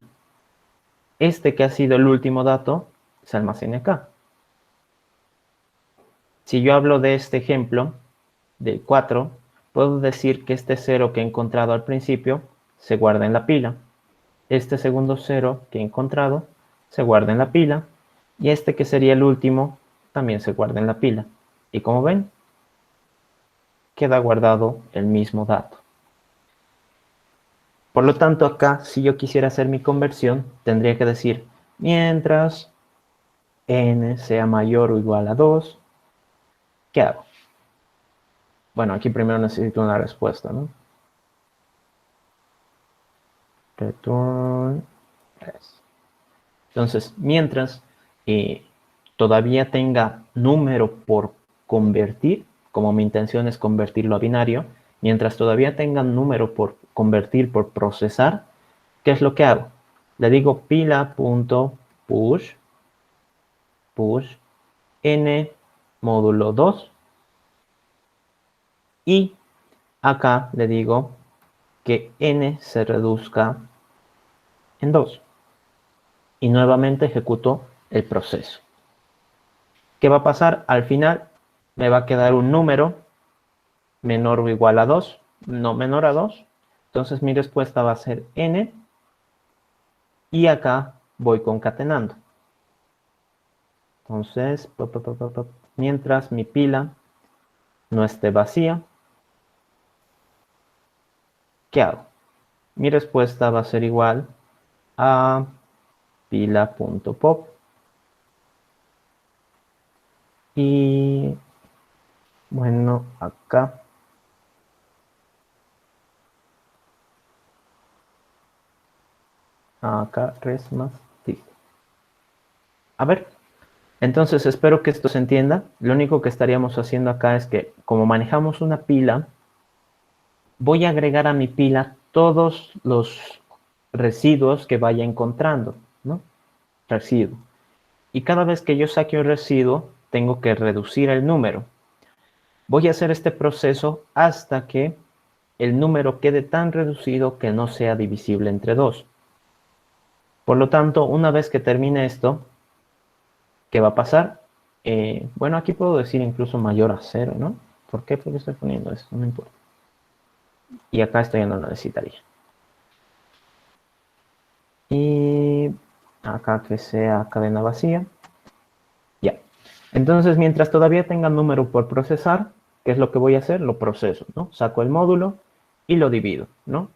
Este que ha sido el último dato, se almacena acá. Si yo hablo de este ejemplo, del 4, puedo decir que este 0 que he encontrado al principio se guarda en la pila. Este segundo 0 que he encontrado se guarda en la pila. Y este que sería el último también se guarda en la pila. Y como ven, queda guardado el mismo dato. Por lo tanto, acá, si yo quisiera hacer mi conversión, tendría que decir, mientras n sea mayor o igual a 2, ¿qué hago? Bueno, aquí primero necesito una respuesta, ¿no? Return yes. Entonces, mientras todavía tenga número por convertir, como mi intención es convertirlo a binario, mientras todavía tenga número por convertir, por procesar, ¿qué es lo que hago? Le digo pila.push n módulo 2 y acá le digo que n se reduzca en 2 y nuevamente ejecuto el proceso. ¿Qué va a pasar? Al final me va a quedar un número menor o igual a 2, no menor a 2. Entonces mi respuesta va a ser n y acá voy concatenando. Entonces, mientras mi pila no esté vacía, ¿qué hago? Mi respuesta va a ser igual a pila.pop y bueno, acá res más. A ver, entonces espero que esto se entienda. Lo único que estaríamos haciendo acá es que, como manejamos una pila, voy a agregar a mi pila todos los residuos que vaya encontrando, ¿no? Residuo. Y cada vez que yo saque un residuo, tengo que reducir el número. Voy a hacer este proceso hasta que el número quede tan reducido que no sea divisible entre 2. Por lo tanto, una vez que termine esto, ¿qué va a pasar? Bueno, aquí puedo decir incluso mayor a 0, ¿no? ¿Por qué? Porque estoy poniendo esto, no importa. Y acá esto ya no lo necesitaría. Y acá que sea cadena vacía. Ya. Entonces, mientras todavía tenga número por procesar, ¿qué es lo que voy a hacer? Lo proceso, ¿no? Saco el módulo y lo divido, ¿no?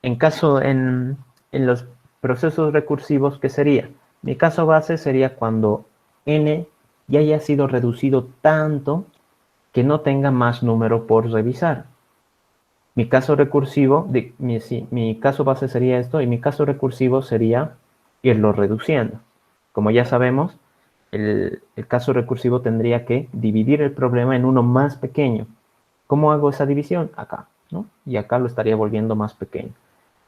En los procesos recursivos, ¿qué sería? Mi caso base sería cuando n ya haya sido reducido tanto que no tenga más número por revisar. Mi caso recursivo, mi caso base sería esto, y mi caso recursivo sería irlo reduciendo. Como ya sabemos, el caso recursivo tendría que dividir el problema en uno más pequeño. ¿Cómo hago esa división? Acá, ¿no? Y acá lo estaría volviendo más pequeño.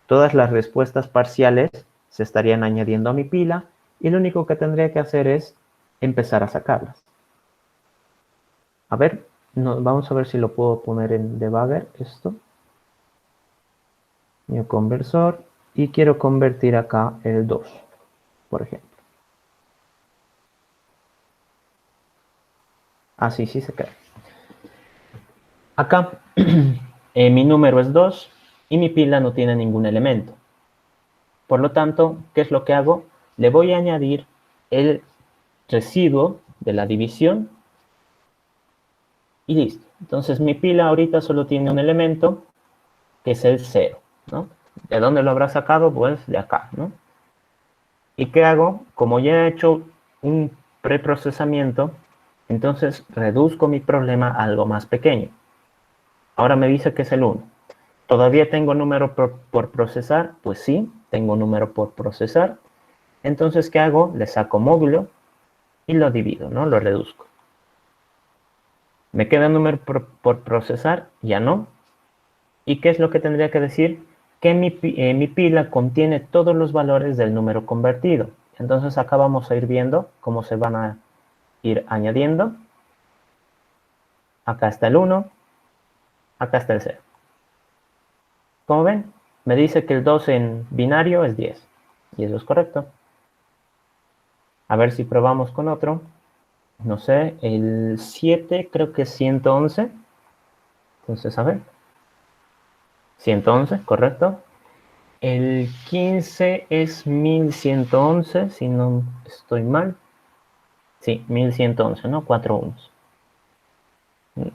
Todas las respuestas parciales se estarían añadiendo a mi pila y lo único que tendría que hacer es empezar a sacarlas. A ver, vamos a ver si lo puedo poner en debugger esto. New conversor y quiero convertir acá el 2, por ejemplo. Así sí se queda. Acá mi número es 2 y mi pila no tiene ningún elemento. Por lo tanto, ¿qué es lo que hago? Le voy a añadir el residuo de la división y listo. Entonces mi pila ahorita solo tiene un elemento que es el 0, ¿no? ¿De dónde lo habrá sacado? Pues de acá, ¿no? ¿Y qué hago? Como ya he hecho un preprocesamiento, entonces reduzco mi problema a algo más pequeño. Ahora me dice que es el 1. ¿Todavía tengo número por procesar? Pues sí, tengo número por procesar. Entonces, ¿qué hago? Le saco módulo y lo divido, ¿no? Lo reduzco. ¿Me queda número por procesar? Ya no. ¿Y qué es lo que tendría que decir? Que mi pila contiene todos los valores del número convertido. Entonces acá vamos a ir viendo cómo se van a ir añadiendo. Acá está el 1, acá está el 0. Como ven, me dice que el 2 en binario es 10. Y eso es correcto. A ver si probamos con otro. No sé, el 7 creo que es 111. Entonces, a ver. 111, correcto. El 15 es 1111, si no estoy mal. Sí, 1111, ¿no? 4 unos.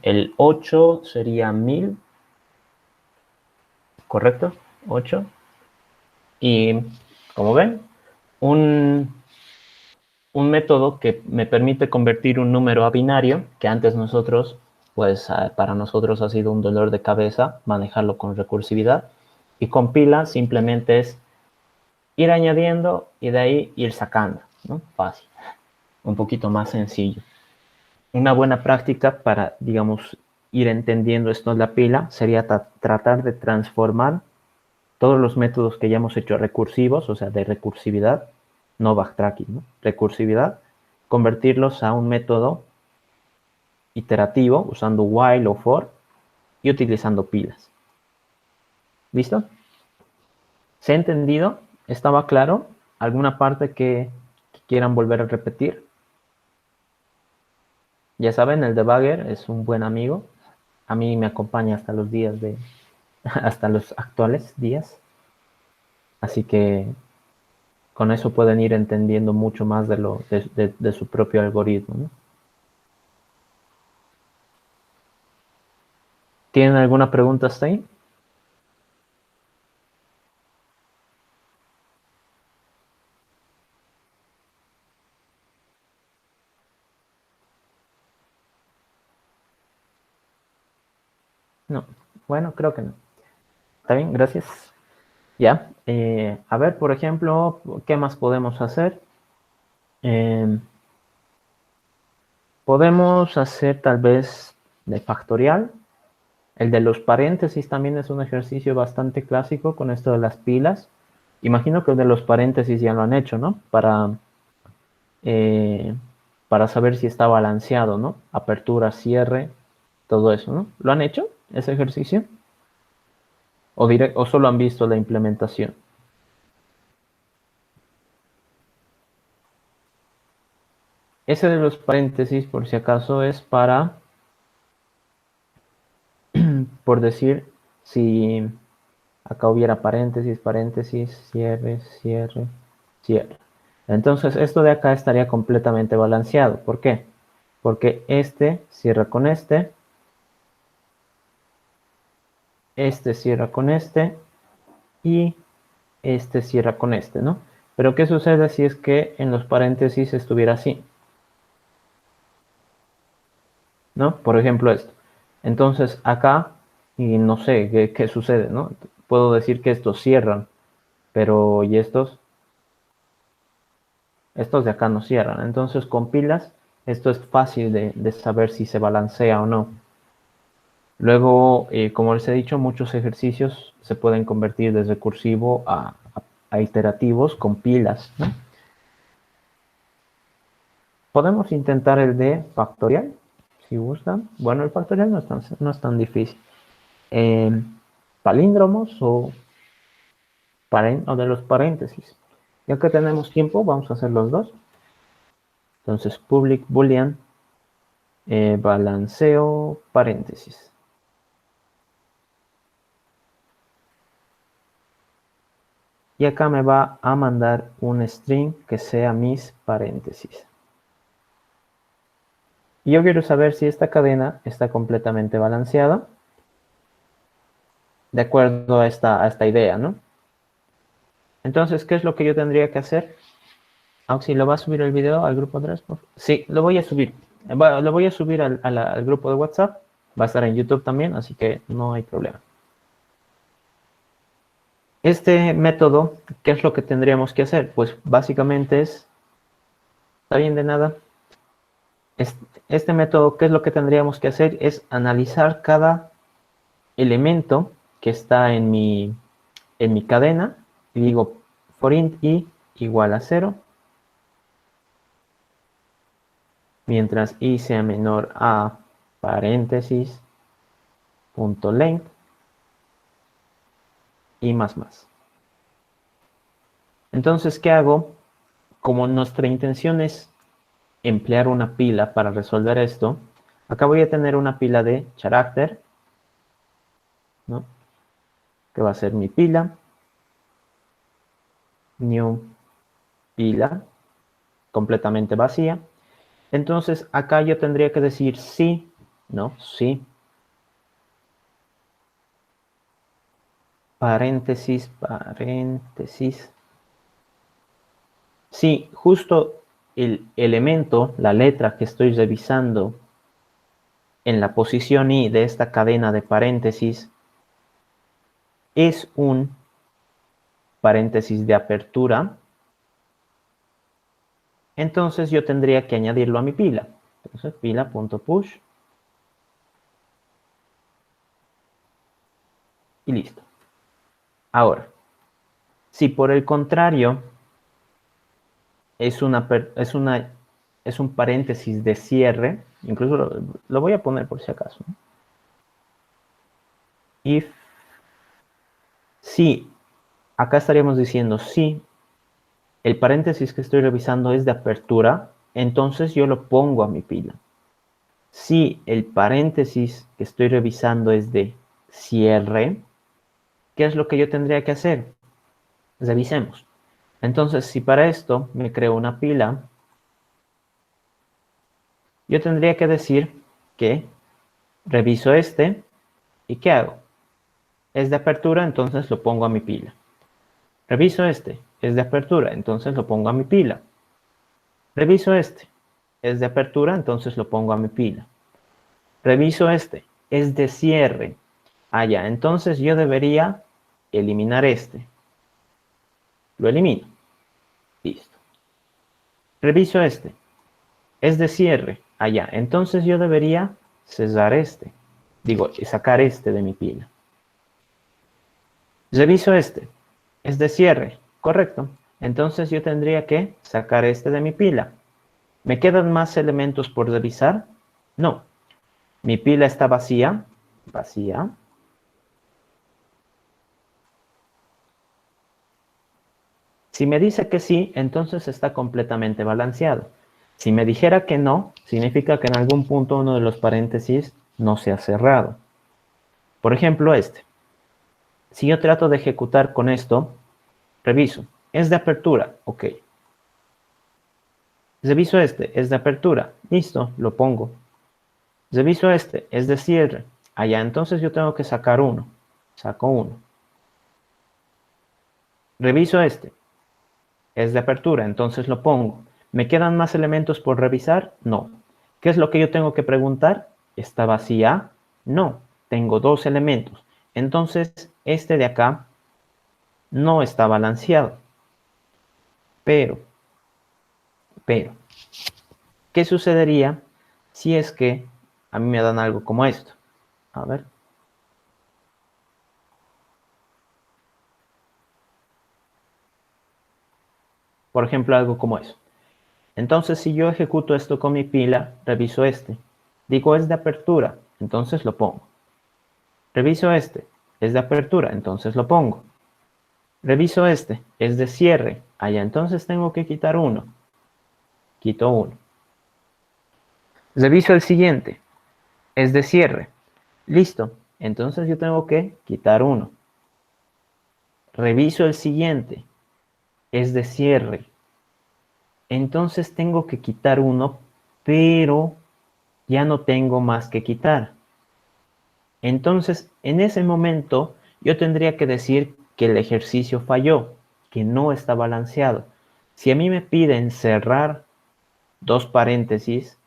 El 8 sería 1000, ¿correcto? 8. Y, como ven, un método que me permite convertir un número a binario, que antes nosotros, pues para nosotros ha sido un dolor de cabeza manejarlo con recursividad, y con pila simplemente es ir añadiendo y de ahí ir sacando, ¿no? Fácil, un poquito más sencillo. Una buena práctica para, digamos, ir entendiendo esto de la pila sería tratar de transformar todos los métodos que ya hemos hecho recursivos, o sea, de recursividad, no backtracking, ¿no? Recursividad, convertirlos a un método iterativo usando while o for y utilizando pilas. ¿Listo? ¿Se ha entendido? ¿Estaba claro? ¿Alguna parte que quieran volver a repetir? Ya saben, el debugger es un buen amigo. A mí me acompaña hasta los días hasta los actuales días. Así que con eso pueden ir entendiendo mucho más de su propio algoritmo, ¿no? ¿Tienen alguna pregunta hasta ahí? No. Bueno, creo que no. Está bien, gracias. Ya. A ver, por ejemplo, ¿qué más podemos hacer? Podemos hacer tal vez de factorial. El de los paréntesis también es un ejercicio bastante clásico con esto de las pilas. Imagino que el de los paréntesis ya lo han hecho, ¿no? Eh, para saber si está balanceado, ¿no? Apertura, cierre, todo eso, ¿no? ¿Lo han hecho, ese ejercicio? ¿O solo han visto la implementación? Ese de los paréntesis, por si acaso, es para, por decir, si acá hubiera paréntesis, paréntesis, cierre, cierre, cierre. Entonces, esto de acá estaría completamente balanceado. ¿Por qué? Porque este cierra con este cierra con y este cierra con ¿no? Pero ¿qué sucede si es que en los paréntesis estuviera así? ¿No? Por ejemplo esto. Entonces acá, y no sé qué sucede, ¿no? Puedo decir que estos cierran, pero ¿y estos? Estos de acá no cierran. Entonces con pilas, esto es fácil de saber si se balancea o no. Luego, como les he dicho, muchos ejercicios se pueden convertir desde cursivo a iterativos con pilas, ¿no? Podemos intentar el de factorial, si gustan. Bueno, el factorial no es tan difícil. Eh, palíndromos o de los paréntesis. Ya que tenemos tiempo, vamos a hacer los dos. Entonces, public boolean, balanceo, paréntesis. Y acá me va a mandar un string que sea mis paréntesis. Y yo quiero saber si esta cadena está completamente balanceada de acuerdo a esta idea, ¿no? Entonces, ¿qué es lo que yo tendría que hacer? Auxi, ¿lo va a subir el video al grupo 3? Sí, lo voy a subir. Lo voy a subir al grupo de WhatsApp. Va a estar en YouTube también, así que no hay problema. Este método, ¿qué es lo que tendríamos que hacer? Pues básicamente ¿está bien de nada? Este método, ¿qué es lo que tendríamos que hacer? Es analizar cada elemento que está en mi cadena y digo for int i igual a 0, mientras i sea menor a paréntesis punto length y más. Entonces, ¿qué hago? Como nuestra intención es emplear una pila para resolver esto, acá voy a tener una pila de carácter, ¿no? Que va a ser mi pila, new pila, completamente vacía. Entonces, acá yo tendría que decir sí, ¿no? Sí. Paréntesis. Sí, justo el elemento, la letra que estoy revisando en la posición i de esta cadena de paréntesis es un paréntesis de apertura. Entonces yo tendría que añadirlo a mi pila. Entonces pila.push y listo. Ahora, si por el contrario es un paréntesis de cierre, incluso lo voy a poner por si acaso, ¿no? If, si, acá estaríamos diciendo si el paréntesis que estoy revisando es de apertura, entonces yo lo pongo a mi pila. Si el paréntesis que estoy revisando es de cierre, ¿qué es lo que yo tendría que hacer? Revisemos. Entonces, si para esto me creo una pila, yo tendría que decir que reviso ¿y qué hago? Es de apertura, entonces lo pongo a mi pila. Reviso es de apertura, entonces lo pongo a mi pila. Reviso es de apertura, entonces lo pongo a mi pila. Reviso es de cierre. Ya, entonces yo debería eliminar Lo elimino. Listo. Reviso este. Es de cierre. Allá. Entonces yo debería cesar este. Digo, sacar este de mi pila. Reviso este. Es de cierre. Correcto. Entonces yo tendría que sacar este de mi pila. ¿Me quedan más elementos por revisar? No. Mi pila está vacía. Vacía. Si me dice que sí, entonces está completamente balanceado. Si me dijera que no, significa que en algún punto uno de los paréntesis no se ha cerrado. Por ejemplo, este. Si yo trato de ejecutar con esto, reviso. Es de apertura. Ok. Reviso este. Es de apertura. Listo. Lo pongo. Reviso este. Es de cierre. Allá. Entonces yo tengo que sacar uno. Saco uno. Reviso este. Es de apertura. Entonces lo pongo. ¿Me quedan más elementos por revisar? No. ¿Qué es lo que yo tengo que preguntar? ¿Está vacía? No. Tengo dos elementos. Entonces, este de acá no está balanceado. Pero, ¿qué sucedería si es que a mí me dan algo como esto? A ver. Por ejemplo, algo como eso. Entonces, si yo ejecuto esto con mi pila, reviso este. Digo, es de apertura, entonces lo pongo. Reviso este, es de apertura, entonces lo pongo. Reviso este, es de cierre. Allá, entonces tengo que quitar uno. Quito uno. Reviso el siguiente, es de cierre. Listo, entonces yo tengo que quitar uno. Reviso el siguiente, es de cierre. Entonces tengo que quitar uno, pero ya no tengo más que quitar. Entonces, en ese momento, yo tendría que decir que el ejercicio falló, que no está balanceado. Si a mí me piden cerrar dos paréntesis,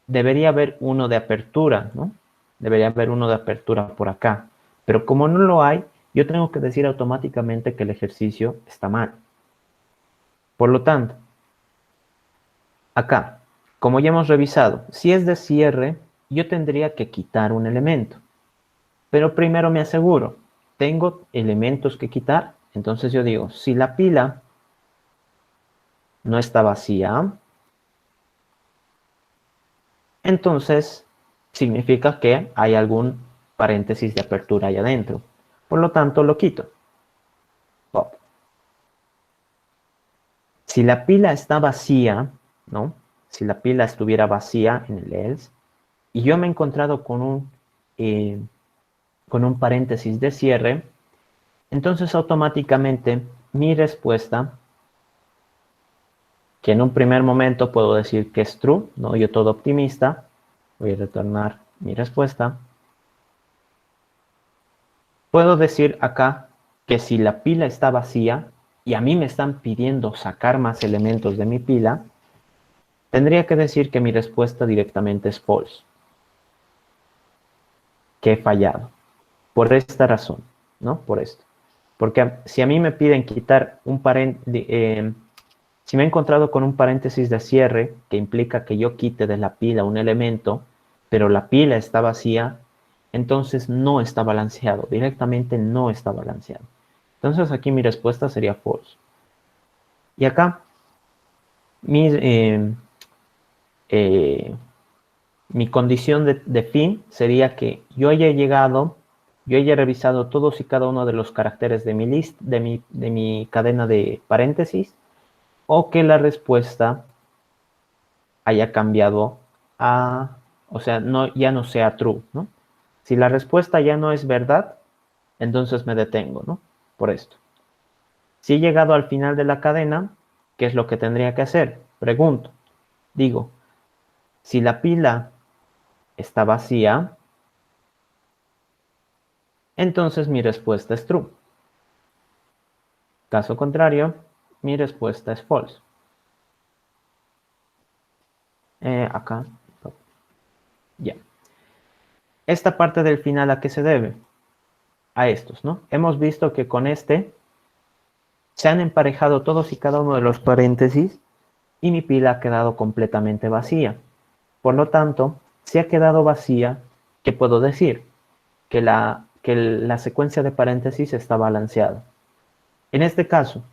debería haber uno de apertura, ¿no? Debería haber uno de apertura por acá. Pero como no lo hay, yo tengo que decir automáticamente que el ejercicio está mal. Por lo tanto, acá, como ya hemos revisado, si es de cierre, yo tendría que quitar un elemento. Pero primero me aseguro, tengo elementos que quitar. Entonces yo digo, si la pila no está vacía, entonces significa que hay algún paréntesis de apertura ahí adentro. Por lo tanto, lo quito. Pop. Si la pila está vacía, ¿no? Si la pila estuviera vacía en el else, y yo me he encontrado con un paréntesis de cierre, entonces automáticamente mi respuesta, que en un primer momento puedo decir que es true, ¿no? Yo todo optimista, voy a retornar mi respuesta. Puedo decir acá que si la pila está vacía y a mí me están pidiendo sacar más elementos de mi pila, tendría que decir que mi respuesta directamente es false, que he fallado. Por esta razón, ¿no? Por esto. Porque si a mí me piden quitar un paréntesis, si me he encontrado con un paréntesis de cierre que implica que yo quite de la pila un elemento, pero la pila está vacía, entonces no está balanceado, directamente no está balanceado. Entonces aquí mi respuesta sería false. Y acá mi, mi condición de fin sería que yo haya llegado, yo haya revisado todos y cada uno de los caracteres de mi list, de mi cadena de paréntesis, o que la respuesta haya cambiado a, o sea, no, ya no sea true, ¿no? Si la respuesta ya no es verdad, entonces me detengo, ¿no? Por esto. Si he llegado al final de la cadena, ¿qué es lo que tendría que hacer? Pregunto, digo, si la pila está vacía, entonces mi respuesta es true. Caso contrario, mi respuesta es false. Acá, ya. Esta parte del final, ¿a qué se debe? A estos, ¿no? Hemos visto que con este se han emparejado todos y cada uno de los paréntesis y mi pila ha quedado completamente vacía. Por lo tanto, si ha quedado vacía, ¿qué puedo decir? Que la secuencia de paréntesis está balanceada. En este caso,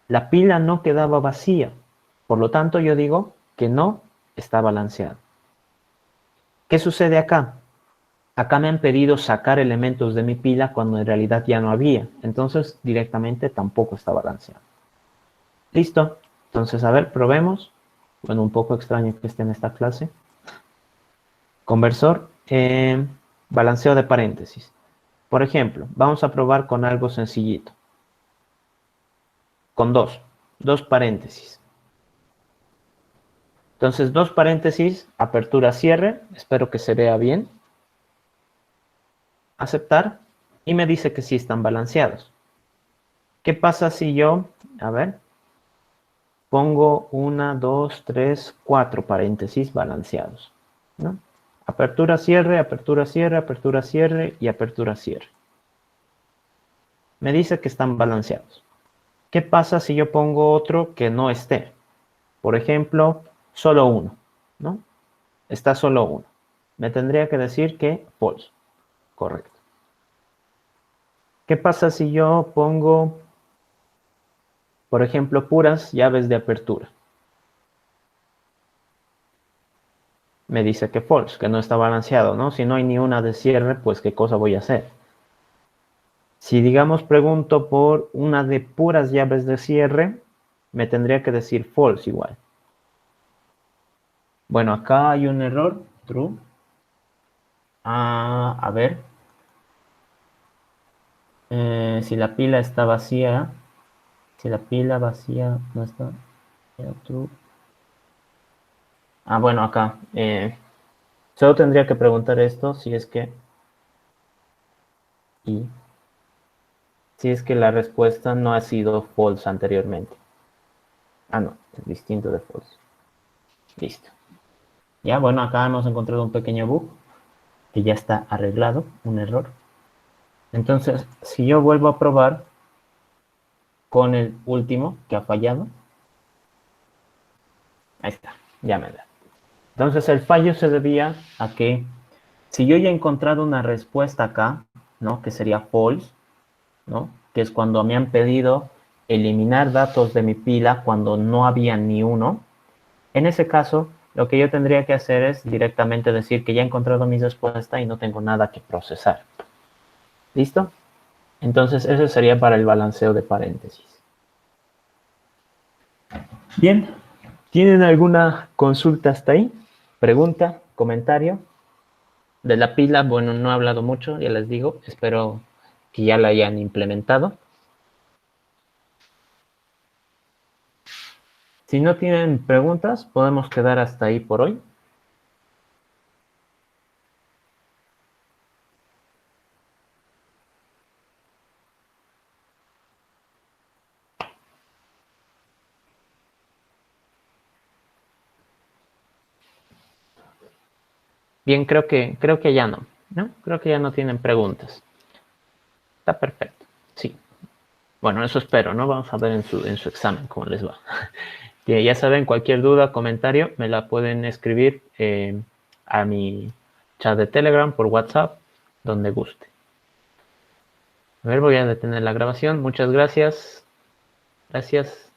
la pila no quedaba vacía. Por lo tanto, yo digo que no está balanceada. ¿Qué sucede acá? Acá me han pedido sacar elementos de mi pila cuando en realidad ya no había. Entonces, directamente tampoco está balanceado. Listo. Entonces, a ver, probemos. Bueno, un poco extraño que esté en esta clase. Conversor, balanceo de paréntesis. Por ejemplo, vamos a probar con algo sencillito. Con dos paréntesis. Entonces, dos paréntesis, apertura, cierre. Espero que se vea bien. Aceptar. Y me dice que sí están balanceados. ¿Qué pasa si yo, a ver, pongo 1, 2, 3, 4 paréntesis balanceados, ¿no? Apertura, cierre, apertura, cierre, apertura, cierre y apertura, cierre. Me dice que están balanceados. ¿Qué pasa si yo pongo otro que no esté? Por ejemplo, solo uno, ¿no? Está solo uno. Me tendría que decir que false. Correcto. ¿Qué pasa si yo pongo, por ejemplo, puras llaves de apertura? Me dice que false, que no está balanceado, ¿no? Si no hay ni una de cierre, pues ¿qué cosa voy a hacer? Si, digamos, pregunto por una de puras llaves de cierre, me tendría que decir false igual. Bueno, acá hay un error, true. A ver. Si la pila está vacía, si la pila vacía no está, true. Bueno, acá. Solo tendría que preguntar esto si es que... Y si es que la respuesta no ha sido false anteriormente. No, es distinto de false. Listo. Ya, bueno, acá hemos encontrado un pequeño bug que ya está arreglado, un error. Entonces, si yo vuelvo a probar con el último que ha fallado, ahí está, ya me da. Entonces, el fallo se debía a que si yo ya he encontrado una respuesta acá, ¿no? Que sería false, ¿no? Que es cuando me han pedido eliminar datos de mi pila cuando no había ni uno. En ese caso, lo que yo tendría que hacer es directamente decir que ya he encontrado mi respuesta y no tengo nada que procesar. ¿Listo? Entonces, eso sería para el balanceo de paréntesis. Bien, ¿tienen alguna consulta hasta ahí? ¿Pregunta? ¿Comentario? De la pila, bueno, no he hablado mucho, ya les digo, espero que ya la hayan implementado. Si no tienen preguntas, podemos quedar hasta ahí por hoy. Bien, creo que ya no, ¿no? Creo que ya no tienen preguntas. Está perfecto, sí. Bueno, eso espero, ¿no? Vamos a ver en su examen cómo les va. Ya saben, cualquier duda, comentario, me la pueden escribir a mi chat de Telegram por WhatsApp, donde guste. A ver, voy a detener la grabación. Muchas gracias. Gracias.